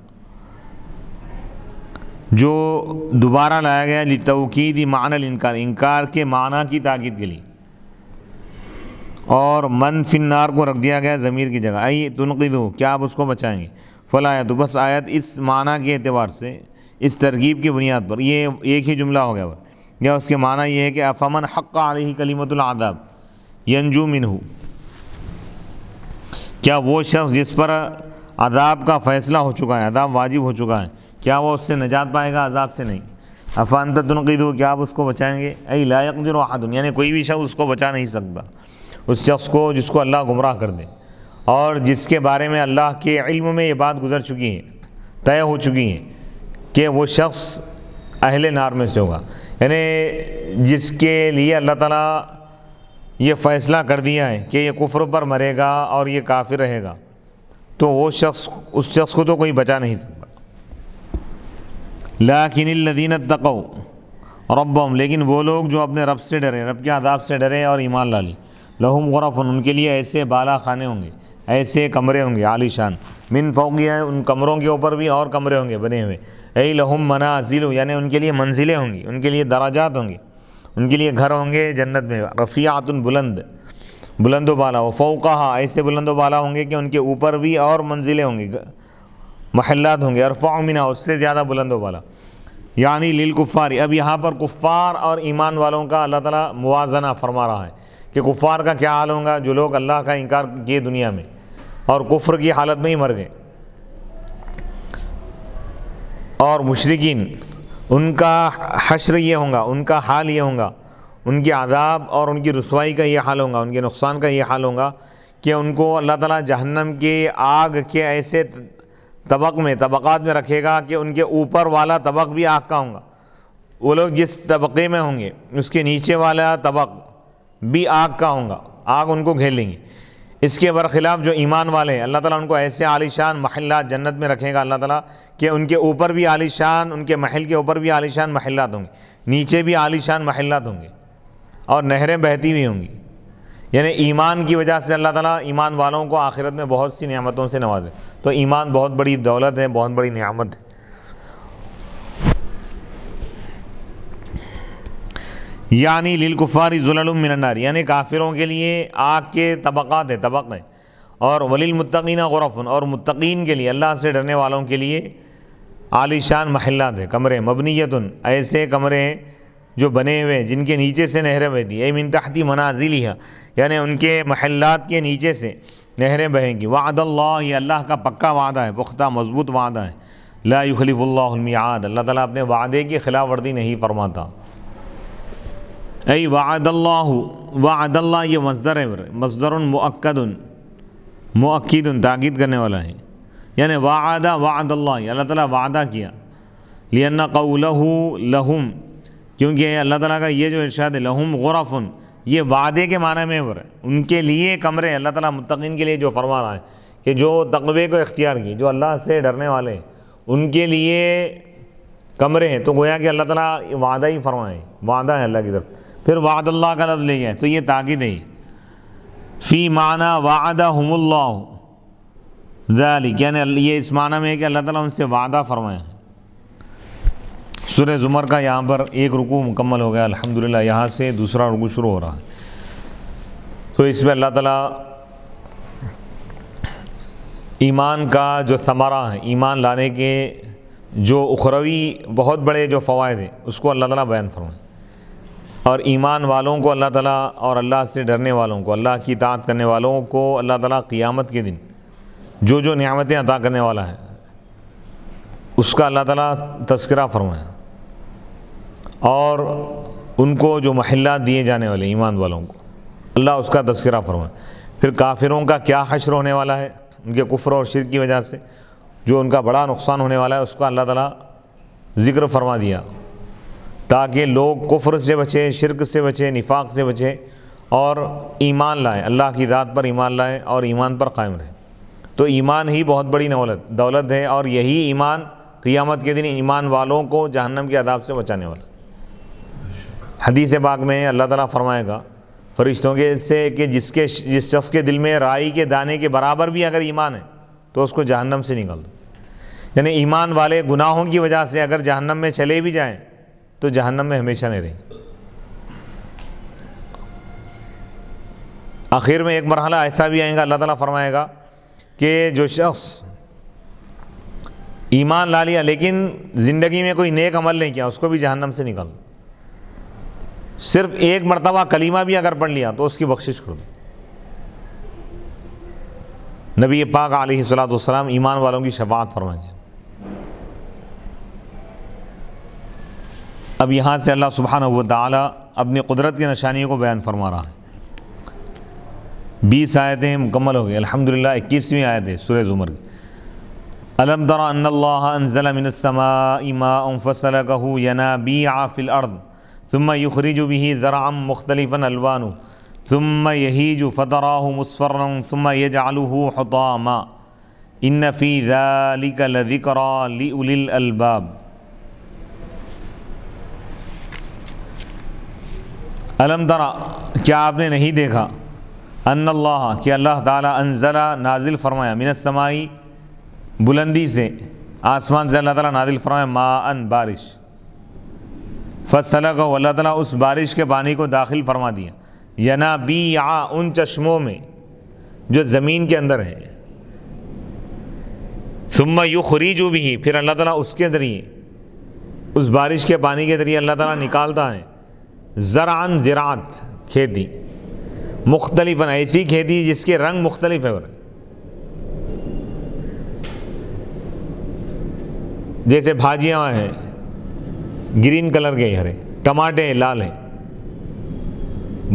جو دوبارہ لایا گیا لتوکید معنی الانکار، انکار کے معنی کی تاکید کے لیے، اور من فی النار کو رکھ دیا گیا ضمیر کی جگہ، ای تنقذہ، کیا آپ اس کو بچائیں گے؟ فالآیت، بس آیت اس معنی کے اعتبار سے، اس ترکیب کی بنیاد پر، یہ ایک ہی جملہ ہو گیا، یا اس کے معنی یہ ہے کہ افمن حق علیہ کلمۃ العذاب ینجو منہ، کیا وہ شخص جس پر عذاب کا فیصلہ ہو چکا ہے، عذاب واجب ہو چکا ہے، کیا وہ اس سے نجات پائے گا؟ عذاب سے نہیں۔ افانت تنقذہ، کیا آپ اس کو بچائیں گے؟ ای لا یقدر احد، یعنی کوئی بھی شخص اس کو بچا نہیں سکتا، اس شخص کو جس کو اللہ گمراہ کر دے، اور جس کے بارے میں اللہ کے علم میں یہ بات گزر چکی ہے، طے ہو چکی ہے کہ وہ شخص اہل نار میں سے ہوگا، یعنی جس کے لیے اللہ تعالیٰ یہ فیصلہ کر دیا ہے کہ یہ کفر پر مرے گا اور یہ کافر رہے گا، تو وہ شخص، اس شخص کو تو کوئی بچا نہیں سکتا۔ لیکن الذین اتقوا ربهم، لیکن وہ لوگ جو اپنے رب سے ڈرے، رب کے عذاب سے ڈرے اور ایمان لا لی، لہم غرف، ان کے لیے ایسے بالا خانے ہوں گے، ایسے کمرے ہوں گے عالی شان، من فوقہا، ان کمروں کے اوپر بھی اور کمرے ہوں گے بنے ہوئے، ای لہم منازل، یعنی ان کے لیے منزلیں ہوں گی، ان کے لیے درجات ہوں گے، ان کے لیے گھر ہوں گے جنت میں، رفیعۃ، بلند و بالا، و فوقہا، ایسے بلند و بالا ہوں گے کہ ان کے اوپر بھی اور منزلیں ہوں گی، محلات ہوں گے، ارفع منہا، اس سے زیادہ بلند و بالا، یعنی للکفار۔ اب یہاں پر کفار اور ایمان والوں کا اللہ تعالیٰ موازنہ فرما رہا ہے کہ کفار کا کیا حال ہوگا، جو لوگ اللہ کا انکار کیے دنیا میں اور کفر کی حالت میں ہی مر گئے، اور مشرکین ان کا حشر یہ ہوگا، ان کا حال یہ ہوگا، ان کے عذاب اور ان کی رسوائی کا یہ حال ہوگا، ان کے نقصان کا یہ حال ہوگا کہ ان کو اللہ تعالیٰ جہنم کی آگ کے ایسے طبقات میں رکھے گا کہ ان کے اوپر والا طبق بھی آگ کا ہوگا، وہ لوگ جس طبقے میں ہوں گے اس کے نیچے والا طبق بھی آگ کا ہوگا، آگ ان کو گھیر لیں گی۔ اس کے برخلاف جو ایمان والے ہیں اللہ تعالیٰ ان کو ایسے عالی شان محلات جنت میں رکھے گا اللہ تعالیٰ کہ ان کے اوپر بھی عالی شان، ان کے محل کے اوپر بھی عالی شان محلات ہوں گے، نیچے بھی عالی شان محلات ہوں گے، اور نہریں بہتی بھی ہوں گی۔ یعنی ایمان کی وجہ سے اللہ تعالیٰ ایمان والوں کو آخرت میں بہت سی نعمتوں سے نوازے۔ تو ایمان بہت بڑی دولت ہے، بہت بڑی نعمت ہے۔ یعنی للکفار ظلل من النار، یعنی کافروں کے لیے آگ کے طبقات ہیں، طبق ہیں، اور وللمتقین غرف، اور متقین کے لیے، اللہ سے ڈرنے والوں کے لیے عالی شان محلات ہیں، کمرے، مبنیتن، ایسے کمرے ہیں جو بنے ہوئے جن کے نیچے سے نہریں بہتی ہیں، من تحت منازلها، یعنی ان کے محلات کے نیچے سے نہریں بہیں گی۔ وعد اللہ، یہ اللہ کا پکا وعدہ ہے، پختہ مضبوط وعدہ ہے۔ لا یخلف اللہ المیعاد، اللہ تعالیٰ اپنے وعدے کی خلاف ورزی نہیں فرماتا۔ ای وعد اللہ، وعد اللہ یہ مصدر ہے، مصدر مؤکد، مؤکد تاکید کرنے والا ہے، یعنی وعد اللہ، اللہ تعالیٰ وعدہ کیا، لأن قولہ لہم، کیونکہ اللہ تعالیٰ کا یہ جو ارشاد ہے لہم غرف، یہ وعدے کے معنی میں ہے، ان کے لیے کمرے، اللہ تعالیٰ متقین کے لیے جو فرما رہا ہے کہ جو تقوی کو اختیار کی، جو اللہ سے ڈرنے والے ہیں ان کے لیے کمرے ہیں، تو گویا کہ اللہ تعالیٰ وعدہ ہی فرمائے، وعدہ ہے اللہ کی طرف، پھر وعد اللہ کا لفظ لے گیا تو یہ تاکید ہے۔ فی معنی وعدہم اللہ ذالک، یعنی یہ اس معنی میں ہے کہ اللہ تعالیٰ ان سے وعدہ فرمائے۔ سورہ زمر کا یہاں پر ایک رکوع مکمل ہو گیا الحمدللہ، یہاں سے دوسرا رکوع شروع ہو رہا ہے۔ تو اس میں اللہ تعالیٰ ایمان کا جو ثمرہ ہے، ایمان لانے کے جو اخروی بہت بڑے جو فوائد ہیں اس کو اللہ تعالیٰ بیان فرمائے، اور ایمان والوں کو اللہ تعالیٰ، اور اللہ سے ڈرنے والوں کو، اللہ کی اطاعت کرنے والوں کو اللہ تعالیٰ قیامت کے دن جو جو نعمتیں عطا کرنے والا ہے اس کا اللہ تعالیٰ تذکرہ فرمایا، اور ان کو جو محلات دیے جانے والے ایمان والوں کو اللہ اس کا تذکرہ فرمایا۔ پھر کافروں کا کیا حشر ہونے والا ہے، ان کے کفر اور شرک کی وجہ سے جو ان کا بڑا نقصان ہونے والا ہے اس کا اللہ تعالیٰ ذکر فرما دیا، تاکہ لوگ کفر سے بچے، شرک سے بچے، نفاق سے بچے، اور ایمان لائیں، اللہ کی ذات پر ایمان لائیں اور ایمان پر قائم رہیں۔ تو ایمان ہی بہت بڑی دولت ہے، اور یہی ایمان قیامت کے دن ایمان والوں کو جہنم کے عذاب سے بچانے والا۔ حدیث پاک میں اللہ تعالیٰ فرمائے گا فرشتوں کے سے کہ جس شخص کے دل میں رائی کے دانے کے برابر بھی اگر ایمان ہے تو اس کو جہنم سے نکال دو۔ یعنی ایمان والے گناہوں کی وجہ سے اگر جہنم میں چلے بھی جائیں تو جہنم میں ہمیشہ نہیں رہیں۔ آخر میں ایک مرحلہ ایسا بھی آئے گا، اللہ تعالیٰ فرمائے گا کہ جو شخص ایمان لا لیا لیکن زندگی میں کوئی نیک عمل نہیں کیا اس کو بھی جہنم سے نکال دو، صرف ایک مرتبہ کلمہ بھی اگر پڑھ لیا تو اس کی بخشش کر دو۔ نبی پاک علیہ الصلوۃ والسلام ایمان والوں کی شفاعت فرمائیں گے۔ اب یہاں سے اللہ سبحانہ و تعالی اپنی قدرت کی نشانیوں کو بیان فرما رہا ہے۔ 20 آیتیں مکمل ہو گئی الحمدللہ۔ 21ویں آیت ہے سورہ زمر کی۔ الم تر ان اللہ انزل من السماء ماء فسلكه ينابيع في الارض ثم يخرج به زرعا مختلفا الوانه ثم يهيج فتراه مصفرا ثم يجعله حطاما ان في ذلك لذكرى لأولي الالباب۔ الم ترى، کیا آپ نے نہیں دیکھا، ان اللہ، کہ اللہ تعالیٰ انزل نازل فرمایا، من السماء بلندی سے، آسمان سے اللہ تعالیٰ نازل فرمایا، ماء بارش، فسلکہ، اللہ تعالیٰ اس بارش کے پانی کو داخل فرما دیا، ینابیع، ان چشموں میں جو زمین کے اندر ہے، ثم یخرج بہ، پھر اللہ تعالیٰ اس کے ذریعے، اس بارش کے پانی کے ذریعے اللہ تعالیٰ نکالتا ہے، زرعاً، زراعت، کھیتی، مختلفاً، ایسی کھیتی جس کے رنگ مختلف ہے، جیسے بھاجیاں ہیں گرین کلر کے ہرے، ٹماٹے لال ہیں،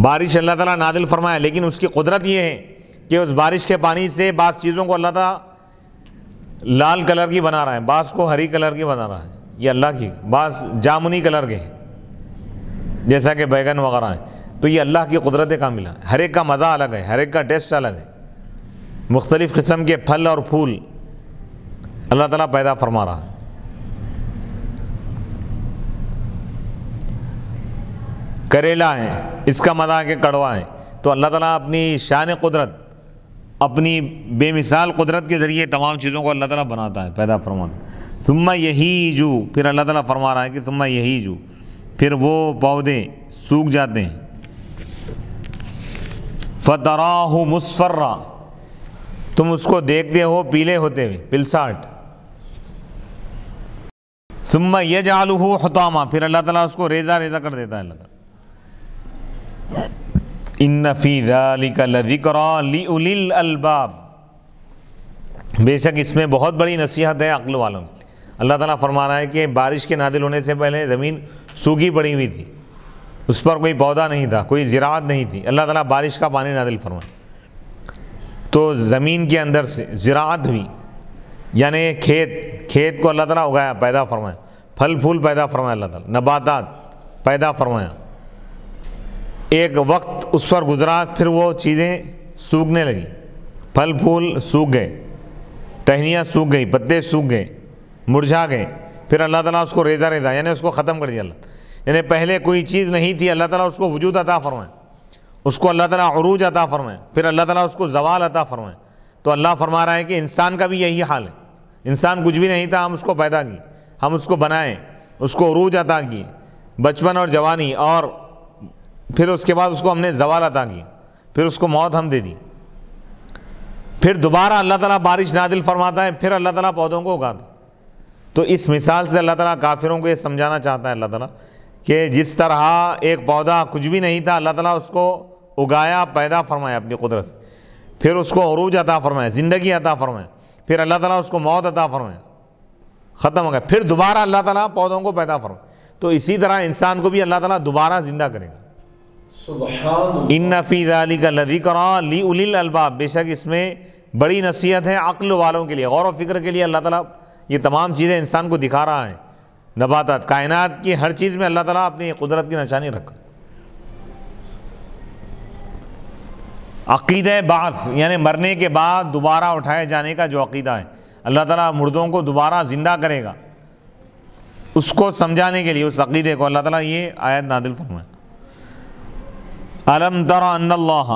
بارش اللہ تعالیٰ نازل فرمایا، لیکن اس کی قدرت یہ ہے کہ اس بارش کے پانی سے بعض چیزوں کو اللہ تعالیٰ لال کلر کی بنا رہا ہے، بعض کو ہری کلر کی بنا رہا ہے، یہ اللہ کی، بعض جامنی کلر کے ہیں جیسا کہ بیگن وغیرہ ہیں، تو یہ اللہ کی قدرت کاملہ ہے۔ ہر ایک کا مزہ الگ ہے، ہر ایک کا ٹیسٹ الگ ہے، مختلف قسم کے پھل اور پھول اللہ تعالیٰ پیدا فرما رہا ہے۔ کریلا ہے، اس کا مزہ ہے کہ کڑوا ہے، تو اللہ تعالیٰ اپنی شان قدرت، اپنی بے مثال قدرت کے ذریعے تمام چیزوں کو اللہ تعالیٰ بناتا ہے، پیدا فرماتا ہے۔ ثم یہیج، پھر اللہ تعالیٰ فرما رہا ہے کہ ثم یہیج، پھر وہ پودے سوکھ جاتے ہیں، فتراہ مصفرا، تم اس کو دیکھتے ہو پیلے ہوتے ہوئے، پلساٹ۔ ثم یجعلہ حطاما، پھر اللہ تعالیٰ اس کو ریزہ ریزہ کر دیتا ہے اللہ تعالیٰ۔ ان فی ذلک لذکری لأولی الالباب، بے شک اس میں بہت بڑی نصیحت ہے عقل والوں کی۔ اللہ تعالیٰ فرما رہا ہے کہ بارش کے نازل ہونے سے پہلے زمین سوکھی پڑی ہوئی تھی، اس پر کوئی پودا نہیں تھا، کوئی زراعت نہیں تھی، اللہ تعالیٰ بارش کا پانی نازل فرمایا تو زمین کے اندر سے زراعت ہوئی، یعنی کھیت کو اللہ تعالیٰ اگایا، پیدا فرمایا، پھل پھول پیدا فرمایا اللہ تعالیٰ، نباتات پیدا فرمایا۔ ایک وقت اس پر گزرا، پھر وہ چیزیں سوکھنے لگیں، پھل پھول سوکھ گئے، ٹہنیاں سوکھ گئی، پتے سوکھ گئے، مرجھا گئے، پھر اللہ تعالیٰ اس کو ریزہ ریزہ، یعنی اس کو ختم کر دیا اللہ، یعنی پہلے کوئی چیز نہیں تھی، اللہ تعالیٰ اس کو وجود عطا فرمائے، اس کو اللہ تعالیٰ عروج عطا فرمائے، پھر اللہ تعالیٰ اس کو زوال عطا فرمائے۔ تو اللہ فرما رہا ہے کہ انسان کا بھی یہی حال ہے، انسان کچھ بھی نہیں تھا، ہم اس کو پیدا کی، ہم اس کو بنائے، اس کو عروج عطا کی، بچپن اور جوانی، اور پھر اس کے بعد اس کو ہم نے زوال عطا کیا، پھر اس کو موت ہم دے دی، پھر دوبارہ اللہ تعالیٰ بارش نازل فرماتا ہے، پھر اللہ تعالیٰ پودوں کو اگاتا ہے۔ تو اس مثال سے اللہ تعالیٰ کافروں کو یہ سمجھانا چاہتا ہے اللہ تعالیٰ کہ جس طرح ایک پودا کچھ بھی نہیں تھا، اللہ تعالیٰ اس کو اگایا، پیدا فرمایا اپنی قدرت سے، پھر اس کو عروج عطا فرمایا، زندگی عطا فرمایا، پھر اللہ تعالیٰ اس کو موت عطا فرمایا، ختم ہو گیا، پھر دوبارہ اللہ تعالیٰ پودوں کو پیدا فرمایا۔ تو اسی طرح انسان کو بھی اللہ تعالیٰ دوبارہ زندہ کرے گا۔ سبحان اللہ۔ ان فی ذلک لذکری لأولی الالباب، بے شک اس میں بڑی نصیحت ہے عقل والوں کے لیے، غور و فکر کے لیے اللہ تعالیٰ یہ تمام چیزیں انسان کو دکھا رہا ہے، نباتات، کائنات کی ہر چیز میں اللہ تعالیٰ اپنی قدرت کی نشانی رکھا۔ عقیدہ بعث، یعنی مرنے کے بعد دوبارہ اٹھائے جانے کا جو عقیدہ ہے، اللہ تعالیٰ مردوں کو دوبارہ زندہ کرے گا، اس کو سمجھانے کے لیے اس عقیدے کو اللہ تعالیٰ یہ آیت نازل فرمائے۔ الم تر ان اللہ،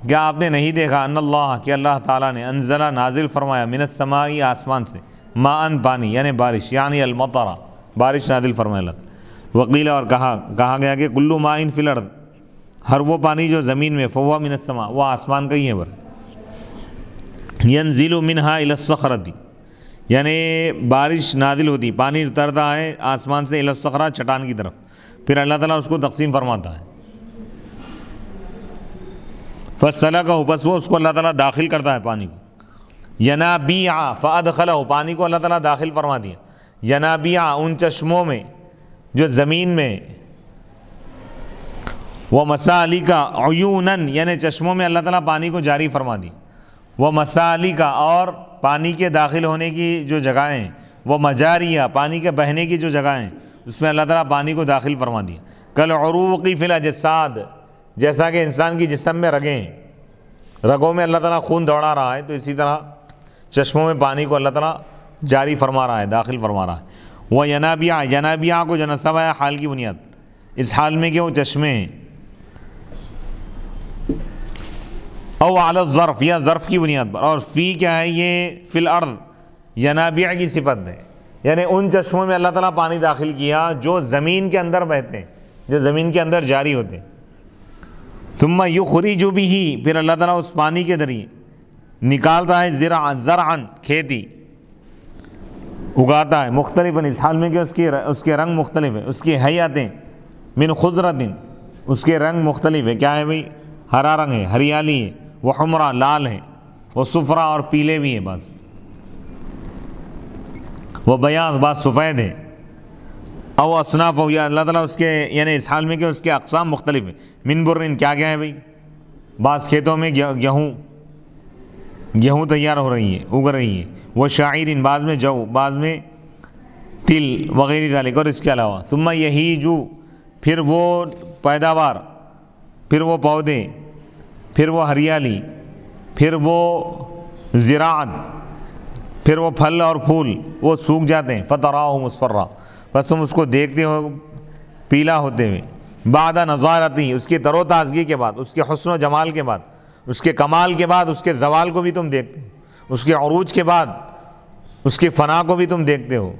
کیا آپ نے نہیں دیکھا، ان اللہ، کہ اللہ تعالیٰ نے انزل نازل فرمایا، من السماء، آسمان سے، ماء پانی، یعنی بارش، یعنی المطر، بارش نازل فرمایا اللہ تعالیٰ۔ وقیل، اور کہا گیا کہ کل ماء فی الارض، ہر وہ پانی جو زمین میں، فہو من السماء، وہ آسمان کا ہی ہے، ینزل منہا الی الصخرۃ، یعنی بارش نازل ہوتی، پانی اترتا ہے آسمان سے، الی الصخرۃ، چٹان کی طرف، پھر اللہ تعالیٰ اس کو تقسیم فرماتا ہے۔ فَسَلَكَهُ، بس وہ اس کو اللہ تعالیٰ داخل کرتا ہے پانی کو، يَنَابِيعَ فَأَدْخَلَهُ، پانی کو اللہ تعالیٰ داخل فرما دیا، يَنَابِيعَ، ان چشموں میں جو زمین میں، وَمَسَالِكَ عُيُونًا، یعنی چشموں میں اللہ تعالیٰ پانی کو جاری فرما دی، وَمَسَالِكَ، اور پانی کے داخل ہونے کی جو جگہیں ہیں، وَمَجَارِيَ، پانی کے بہنے کی جو جگہیں ہیں، اس میں اللہ تعالیٰ پانی کو داخل فرما دیا۔ كَالْعُرُوقِ فِي الْأَجْسَادِ، جیسا کہ انسان کی جسم میں رگیں ہیں، رگوں میں اللہ تعالیٰ خون دوڑا رہا ہے، تو اسی طرح چشموں میں پانی کو اللہ تعالیٰ جاری فرما رہا ہے، داخل فرما رہا ہے۔ وہ ینابیع کو جو نصب ہے حال کی بنیاد، اس حال میں کہ وہ چشمے ہیں، او علی الظرف، یا ظرف کی بنیاد پر، اور فی کیا ہے، یہ فی الارض ینابیع کی صفت ہے، یعنی ان چشموں میں اللہ تعالیٰ پانی داخل کیا جو زمین کے اندر بہتے ہیں، جو زمین کے اندر جاری ہوتے ہیں۔ ثم یخرج بہ، پھر اللہ تعالیٰ اس پانی کے ذریعے نکالتا ہے زرعا، کھیتی اگاتا ہے، مختلف، اس حال میں کہ اس کے رنگ مختلف ہے، اس کی حیاتیں، من خضرت، اس کے رنگ مختلف ہے، کیا ہے بھئی، ہرا رنگ ہے، ہریالی ہے، وہ حمرہ، لال ہے، وہ صفرا، اور پیلے بھی ہیں بعض، وہ بیاض بعض سفید ہے، او اصناف ہو یا اللہ تعالیٰ اس کے یعنی اس حال میں کہ اس کے اقسام مختلف ہیں، من برن کیا کیا ہے بھائی، بعض کھیتوں میں گیہوں تیار ہو رہی ہے، اگ رہی ہے، وہ شاعرین بعض میں جو، بعض میں تل وغیرہ ذالک، اور اس کے علاوہ ثم یہیجو پھر وہ پیداوار، پھر وہ پودے، پھر وہ ہریالی، پھر وہ زراعت، پھر وہ پھل اور پھول وہ سوکھ جاتے ہیں، فتراہ مصفرا، بس تم اس کو دیکھتے ہو پیلا ہوتے ہوئے، بعد نضارتی اس کی تر و تازگی کے بعد، اس کے حسن و جمال کے بعد، اس کے کمال کے بعد، اس کے زوال کو بھی تم دیکھتے ہو، اس کے عروج کے بعد اس کی فنا کو بھی تم دیکھتے ہو،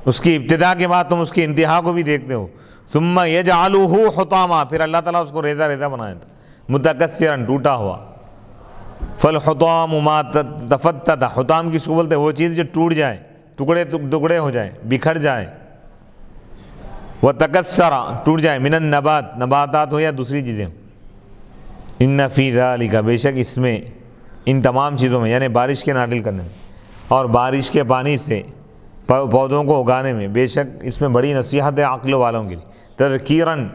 اس کی ابتدا کے بعد تم اس کی انتہا کو بھی دیکھتے ہو، ثم یجعلہ حطاما پھر اللہ تعالیٰ اس کو ریزہ ریزہ بنایا تھا، متکثرا ٹوٹا ہوا، فالحطام ما تفتت، حطام کس کو بولتے ہیں، وہ چیز جو ٹوٹ جائے، ٹکڑے ٹکڑے ہو جائے، بکھر جائے، وتکسر ٹوٹ جائے، من النبات نباتات ہو یا دوسری چیزیں، ان فی ذلک بے شک اس میں، ان تمام چیزوں میں یعنی بارش کے نازل کرنے میں اور بارش کے پانی سے پودوں کو اگانے میں، بے شک اس میں بڑی نصیحت ہے عقل والوں کے لیے، تذکیراً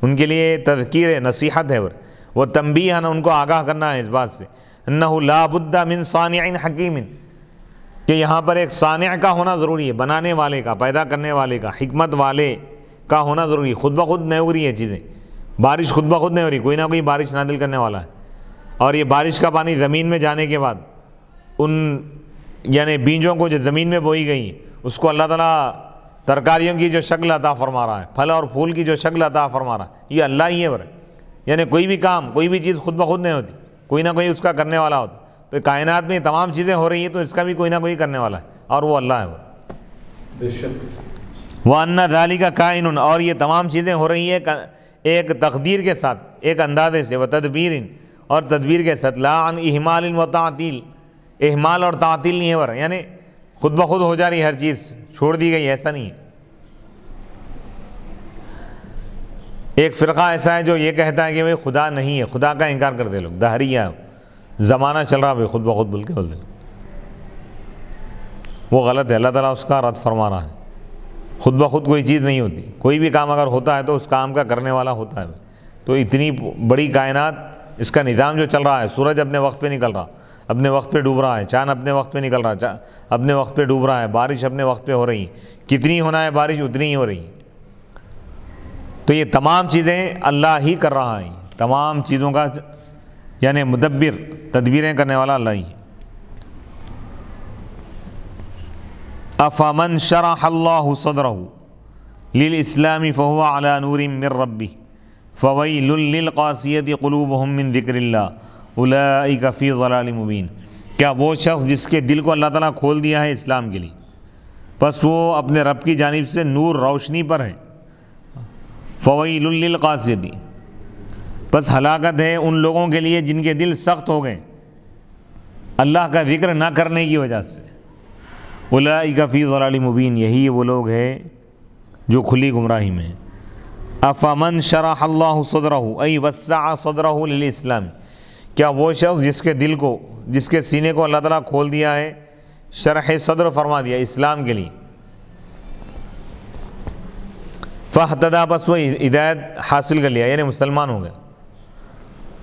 ان کے لیے تذکیر ہے، نصیحت ہے، وہ تنبیہاً ان کو آگاہ کرنا ہے اس بات سے، انہ لا بد من صانع حکیم کہ یہاں پر ایک صانع کا ہونا ضروری ہے، بنانے والے کا، پیدا کرنے والے کا، حکمت والے کا ہونا ضروری ہے، خود بخود نہیں ہو رہی ہے چیزیں، بارش خود بخود نہیں ہو رہی، کوئی نہ کوئی بارش نازل کرنے والا ہے، اور یہ بارش کا پانی زمین میں جانے کے بعد ان یعنی بیجوں کو جو زمین میں بوئی گئی اس کو اللہ تعالیٰ ترکاریوں کی جو شکل عطا فرما رہا ہے، پھل اور پھول کی جو شکل عطا فرما رہا ہے، یہ اللہ ہی ہے برے، یعنی کوئی بھی کام کوئی بھی چیز خود بخود نہیں ہوتی، کوئی نہ کوئی اس کا کرنے والا ہوتا، تو کائنات میں تمام چیزیں ہو رہی ہیں تو اس کا بھی کوئی نہ کوئی کرنے والا ہے، اور وہ اللہ ہے بے شک، وَأَنَّ ذَلِكَ كَائِنٌ اور یہ تمام چیزیں ہو رہی ہیں ایک تقدیر کے ساتھ، ایک اندازے سے، وَتَدْبِيرٍ اور تدبیر کے ساتھ، لَا عَنْ إِهْمَالٍ وَتَعْطِيلٍ اہمال اور تعطیل نہیں ہے ور، یعنی خود بخود ہو جا رہی ہر چیز چھوڑ دی گئی، ایسا نہیں ہے۔ ایک فرقہ ایسا ہے جو یہ کہتا ہے کہ بھئی خدا نہیں ہے، خدا کا انکار کرتے لوگ، دہریہ زمانہ چل رہا بھئی خود بخود بول کے بولتے، وہ غلط ہے، اللہ تعالیٰ اس کا رد فرما رہا ہے، خود بخود کوئی چیز نہیں ہوتی، کوئی بھی کام اگر ہوتا ہے تو اس کام کا کرنے والا ہوتا ہے، تو اتنی بڑی کائنات اس کا نظام جو چل رہا ہے، سورج اپنے وقت پہ نکل رہا، اپنے وقت پہ ڈوب رہا ہے، چاند اپنے وقت پہ نکل رہا ہے، اپنے وقت پہ ڈوب رہا ہے، بارش اپنے وقت پہ ہو رہی ہے، کتنی ہونا ہے بارش اتنی ہی ہو رہی ہے، تو یہ تمام چیزیں اللہ ہی کر رہا ہے، تمام چیزوں کا یعنی مدبر، تدبیریں کرنے والا اللہ ہی ہے۔ افمن شرح اللہ صدرہ للاسلام فهو على نور من ربه فویل للقاسیۃ قلوبهم من ذکر اللہ اولئک فی ضلال مبین، کیا وہ شخص جس کے دل کو اللہ تعالیٰ کھول دیا ہے اسلام کے لیے، بس وہ اپنے رب کی جانب سے نور روشنی پر ہے، فویل للقاسیۃ بس ہلاکت ہے ان لوگوں کے لیے جن کے دل سخت ہو گئے اللہ کا ذکر نہ کرنے کی وجہ سے، اولئک فی ضلال مبین یہی وہ لوگ ہیں جو کھلی گمراہی میں ہیں۔ افمن شرح اللہ صدرہ ای وسع صدرہ للاسلام، کیا وہ شخص جس کے دل کو، جس کے سینے کو اللہ تعالیٰ کھول دیا ہے، شرح صدر فرما دیا اسلام کے لیے، فاہتدی بس وہ ہدایت حاصل کر لیا یعنی مسلمان ہو گیا،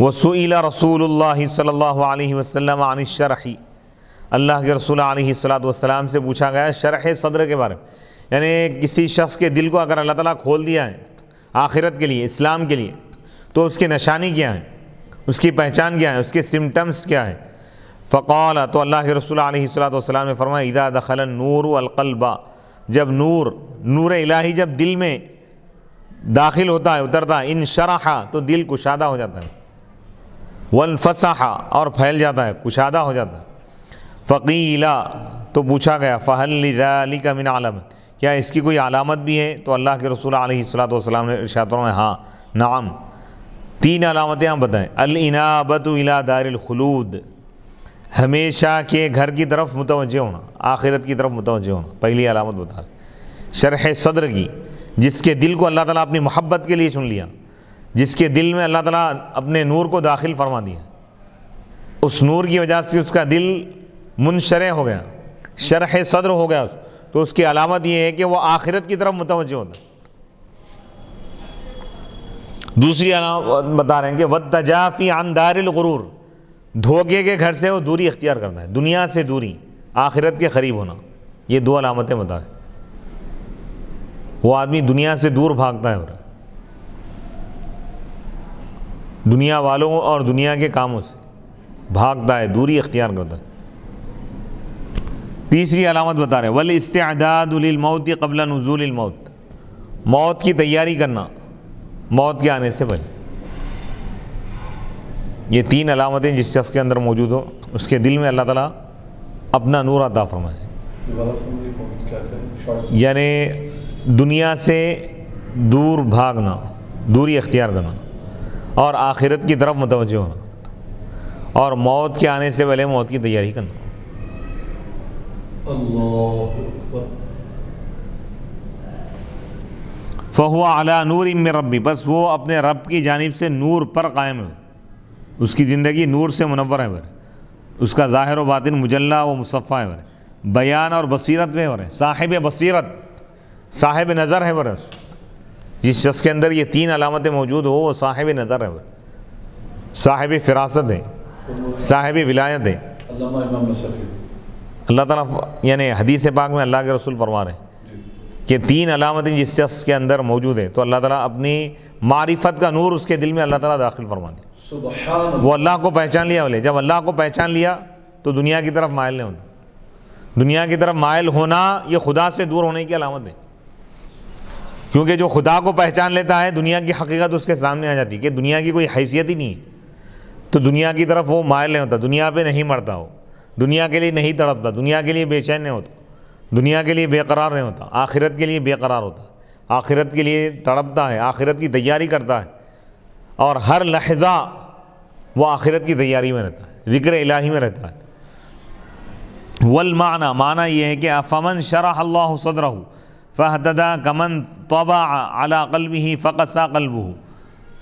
وسئل رسول اللہ صلی اللہ علیہ وسلم عن الشرح، اللہ کے رسول علیہ السلام سے پوچھا گیا شرح صدر کے بارے میں، یعنی کسی شخص کے دل کو اگر اللہ تعالیٰ کھول دیا ہے آخرت کے لیے، اسلام کے لیے، تو اس کی نشانی کیا ہے، اس کی پہچان کیا ہے، اس کے سمٹمز کیا ہے، فقال تو اللہ کے رسول علیہ السلام نے فرمایا اذا دخل النور القلب، جب نور الہی جب دل میں داخل ہوتا ہے، اترتا ہے، انشرح تو دل کشادہ ہو جاتا ہے، وانفسح اور پھیل جاتا ہے، کشادہ ہو جاتا ہے، فقیل تو پوچھا گیا فہل لذالک من علامت، کیا اس کی کوئی علامت بھی ہے، تو اللہ کے رسول علیہ السلام نے ارشاد فرمایا ہاں نعم، 3 علامتیں ہم بتائیں، الانابۃ الی دار الخلود، ہمیشہ کے گھر کی طرف متوجہ ہونا، آخرت کی طرف متوجہ ہونا، پہلی علامت بتا رہے، شرح صدر کی، جس کے دل کو اللہ تعالیٰ اپنی محبت کے لیے چن لیا، جس کے دل میں اللہ تعالیٰ اپنے نور کو داخل فرما دیا، اس نور کی وجہ سے اس کا دل منشرح ہو گیا، شرح صدر ہو گیا، تو اس کی علامت یہ ہے کہ وہ آخرت کی طرف متوجہ ہوتا ہے۔ دوسری علامت بتا رہے ہیں کہ وَالتَّجَافِي عَنْ دَارِ الْغُرُورِ، دھوکے کے گھر سے وہ دوری اختیار کرنا ہے، دنیا سے دوری، آخرت کے قریب ہونا۔ یہ دو علامتیں بتا رہے ہیں۔ وہ آدمی دنیا سے دور بھاگتا ہے، دنیا والوں اور دنیا کے کاموں سے بھاگتا ہے، دوری اختیار کرتا ہے۔ تیسری علامت بتا رہے ہیں وَالْإِسْتِعْدَادُ لِلْمَوْتِ قَبْلَ نُزُولِ الْمَوْتِ، موت کی تیاری کرنا موت کے آنے سے پہلے۔ یہ تین علامتیں جس شخص کے اندر موجود ہو اس کے دل میں اللہ تعالیٰ اپنا نور عطا فرمائے، یعنی دنیا سے دور بھاگنا، دوری اختیار کرنا، اور آخرت کی طرف متوجہ ہونا، اور موت کے آنے سے پہلے موت کی تیاری کرنا۔ اللہ اکبر۔ فَهُوَ عَلَى نُورٍ مِّن رَبِّ، بس وہ اپنے رب کی جانب سے نور پر قائم ہے، اس کی زندگی نور سے منور ہے، اس کا ظاہر و باطن مجلہ و مصفہ ہے، بیان اور بصیرت میں ہے، صاحب بصیرت، صاحب نظر ہے۔ جس شخص کے اندر یہ تین علامتیں موجود ہو وہ صاحب نظر ہے، صاحب فراست ہے، صاحب ولایت ہے۔ علامہ امام نصفی۔ اللہ تعالیٰ یعنی حدیث پاک میں اللہ کے رسول فرما رہے ہیں کہ تین علامتیں جس شخص کے اندر موجود ہے تو اللہ تعالیٰ اپنی معرفت کا نور اس کے دل میں اللہ تعالیٰ داخل فرما دے۔ سبحان اللہ۔ وہ اللہ کو پہچان لیا بولے، جب اللہ کو پہچان لیا تو دنیا کی طرف مائل نہیں ہوتا۔ دنیا کی طرف مائل ہونا یہ خدا سے دور ہونے کی علامت ہے، کیونکہ جو خدا کو پہچان لیتا ہے دنیا کی حقیقت اس کے سامنے آ جاتی ہے کہ دنیا کی کوئی حیثیت ہی نہیں ہے، تو دنیا کی طرف وہ مائل نہیں ہوتا، دنیا پہ نہیں مرتا، ہو دنیا کے لیے نہیں تڑپتا، دنیا کے لیے بے چین نہیں ہوتا، دنیا کے لیے بے قرار نہیں ہوتا، آخرت کے لیے بے قرار ہوتا ہے، آخرت کے لیے تڑپتا ہے، آخرت کی تیاری کرتا ہے، اور ہر لحظہ وہ آخرت کی تیاری میں رہتا ہے، ذکر الہی میں رہتا ہے۔ والمعنی، معنی یہ ہے کہ فمن شرح اللہ صدرہ فاہتدى کمن طبع على قلبه فقسى قلبه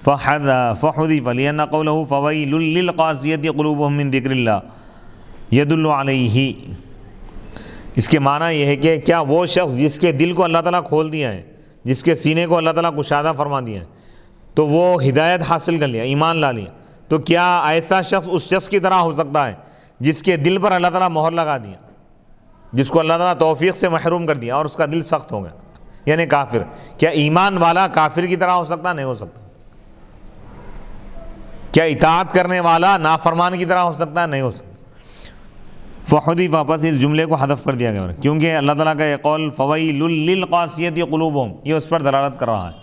فحذف لأن قوله فويل للقاسية قلوبهم من ذکر اللہ يدل علیہ۔ اس کے معنی یہ ہے کہ کیا وہ شخص جس کے دل کو اللہ تعالیٰ کھول دیا ہے، جس کے سینے کو اللہ تعالیٰ کشادہ فرما دیا ہے، تو وہ ہدایت حاصل کر لیا، ایمان لا لیا، تو کیا ایسا شخص اس شخص کی طرح ہو سکتا ہے جس کے دل پر اللہ تعالیٰ مہر لگا دیا، جس کو اللہ تعالیٰ توفیق سے محروم کر دیا اور اس کا دل سخت ہو گیا، یعنی کافر؟ کیا ایمان والا کافر کی طرح ہو سکتا؟ نہیں ہو سکتا۔ کیا اطاعت کرنے والا نافرمان کی طرح ہو سکتا؟ نہیں ہو سکتا۔ فحدی واپس اس جملے کو حذف کر دیا گیا کیونکہ اللہ تعالیٰ کا یہ قول فویل للقاسیۃ قلوبہم یہ اس پر دلالت کر رہا ہے،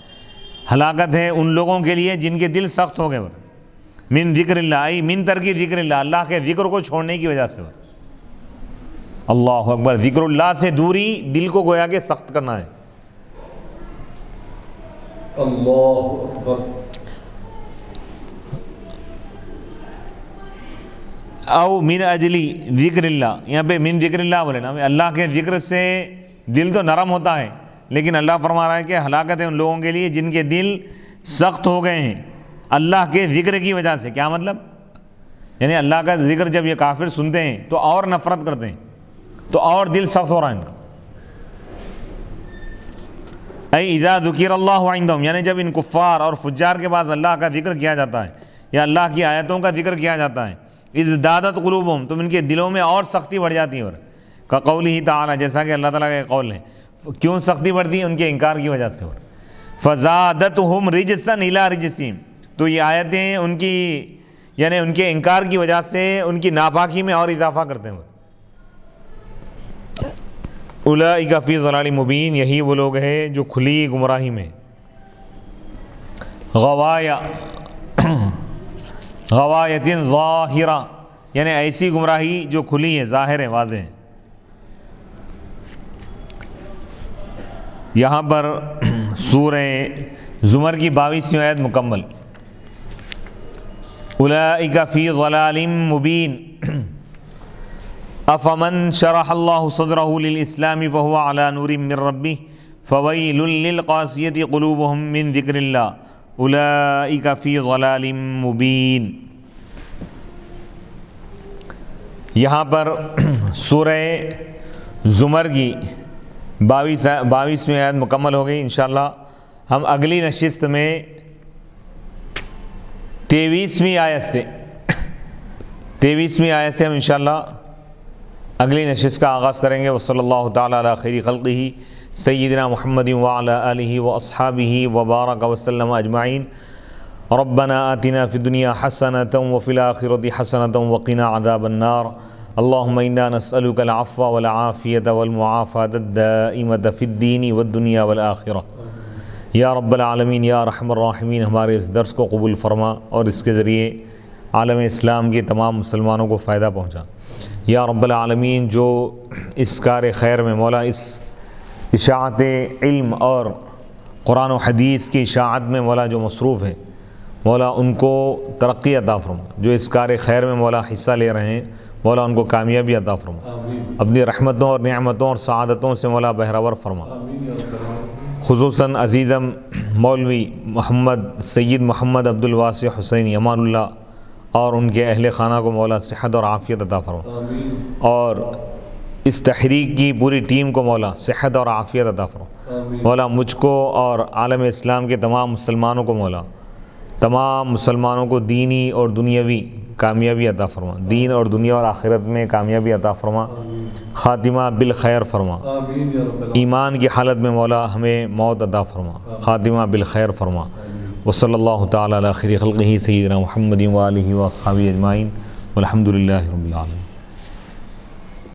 ہلاکت ہے ان لوگوں کے لیے جن کے دل سخت ہو گئے، من ذکر اللہ، ای من ترک ذکر اللہ، اللہ کے ذکر کو چھوڑنے کی وجہ سے۔ اللہ اکبر، ذکر اللہ سے دوری دل کو گویا کہ سخت کرنا ہے۔ اللہ اکبر۔ او من اجلی ذکر اللہ، یہاں پہ من ذکر اللہ بولے نا، اللہ کے ذکر سے دل تو نرم ہوتا ہے، لیکن اللہ فرما رہا ہے کہ ہلاکت ہے ان لوگوں کے لیے جن کے دل سخت ہو گئے ہیں اللہ کے ذکر کی وجہ سے۔ کیا مطلب؟ یعنی اللہ کا ذکر جب یہ کافر سنتے ہیں تو اور نفرت کرتے ہیں، تو اور دل سخت ہو رہا ہے ان کا۔ اے اذا ذکر اللہ عندہم، یعنی جب ان کفار اور فجار کے پاس اللہ کا ذکر کیا جاتا ہے یا اللہ کی آیتوں کا ذکر کیا جاتا ہے، ازدادت قلوبہم، تو ان کے دلوں میں اور سختی بڑھ جاتی ہے، اور کقولہ تعالی، جیسا کہ اللہ تعالیٰ کا قول ہے۔ کیوں سختی بڑھتی ہے؟ ان کے انکار کی وجہ سے۔ فزادتہم رجسا الی رجسہم، تو یہ آیتیں ان کی یعنی ان کے انکار کی وجہ سے ان کی ناپاکی میں اور اضافہ کرتے ہیں۔ اولئک فی ضلال مبین، یہی وہ لوگ ہیں جو کھلی گمراہی میں۔ غوایت ظاہرہ، یعنی ایسی گمراہی جو کھلی ہے، ظاہر ہے، واضح ہے۔ یہاں پر سورہ زمر کی 22ویں آیت مکمل۔ اولئک فی ضلال مبین افمن شرح اللہ صدرہ للاسلام فہو علی نور من ربہ فویل للقاسیۃ قلوبہم من ذکر اللہ اولئک فی ضلال مبین۔ یہاں پر سورہ زمر کی 22ویں آیت مکمل ہو گئی. انشاءاللہ ہم اگلی نشست میں 23ویں آیت سے ہم انشاءاللہ اگلی نشست کا آغاز کریں گے. وصلی اللہ تعالی علی خیر خلقہ سیدنا محمد وعلی آلہ واصحابہ وبارک وسلم اجمعین. ربنا آتنا فی الدنیا حسنۃ وفی الآخرۃ حسنۃ وقنا عذاب النار. اللہم انا نسألک العفو والعافیۃ والمعافاۃ الدائمۃ فی الدین والدنیا والآخرہ. یا رب العالمین یا ارحم الراحمین، ہمارے اس درس کو قبول فرما اور اس کے ذریعے عالم اسلام کے تمام مسلمانوں کو فائدہ پہنچا. یا رب العالمین، جو اس کار خیر میں مولا اس اشاعت علم اور قرآن و حدیث کی اشاعت میں مولا جو مصروف ہے، مولا ان کو ترقی عطا فرما. جو اس کار خیر میں مولا حصہ لے رہے ہیں، مولا ان کو کامیابی عطا فرما. اپنی رحمتوں اور نعمتوں اور سعادتوں سے مولا بہرور فرما. خصوصاً عزیزم مولوی سید محمد عبد الواسع حسینی امان اللہ اور ان کے اہل خانہ کو مولا صحت اور عافیت عطا فرما، اور اس تحریک کی پوری ٹیم کو مولا صحت اور عافیت عطا فرما. مولا مجھ کو اور عالم اسلام کے تمام مسلمانوں کو مولا تمام مسلمانوں کو دینی اور دنیاوی کامیابی عطا فرما. دین اور دنیا اور آخرت میں کامیابی عطا فرما. خاتمہ بالخیر فرما. ایمان کی حالت میں مولا ہمیں موت عطا فرما. خاتمہ بالخیر فرما. وصلی اللہ تعالی علی خیر خلقہ سیدنا محمد وآلہ واصحابہ اجمعین والحمد للہ رب العالمین.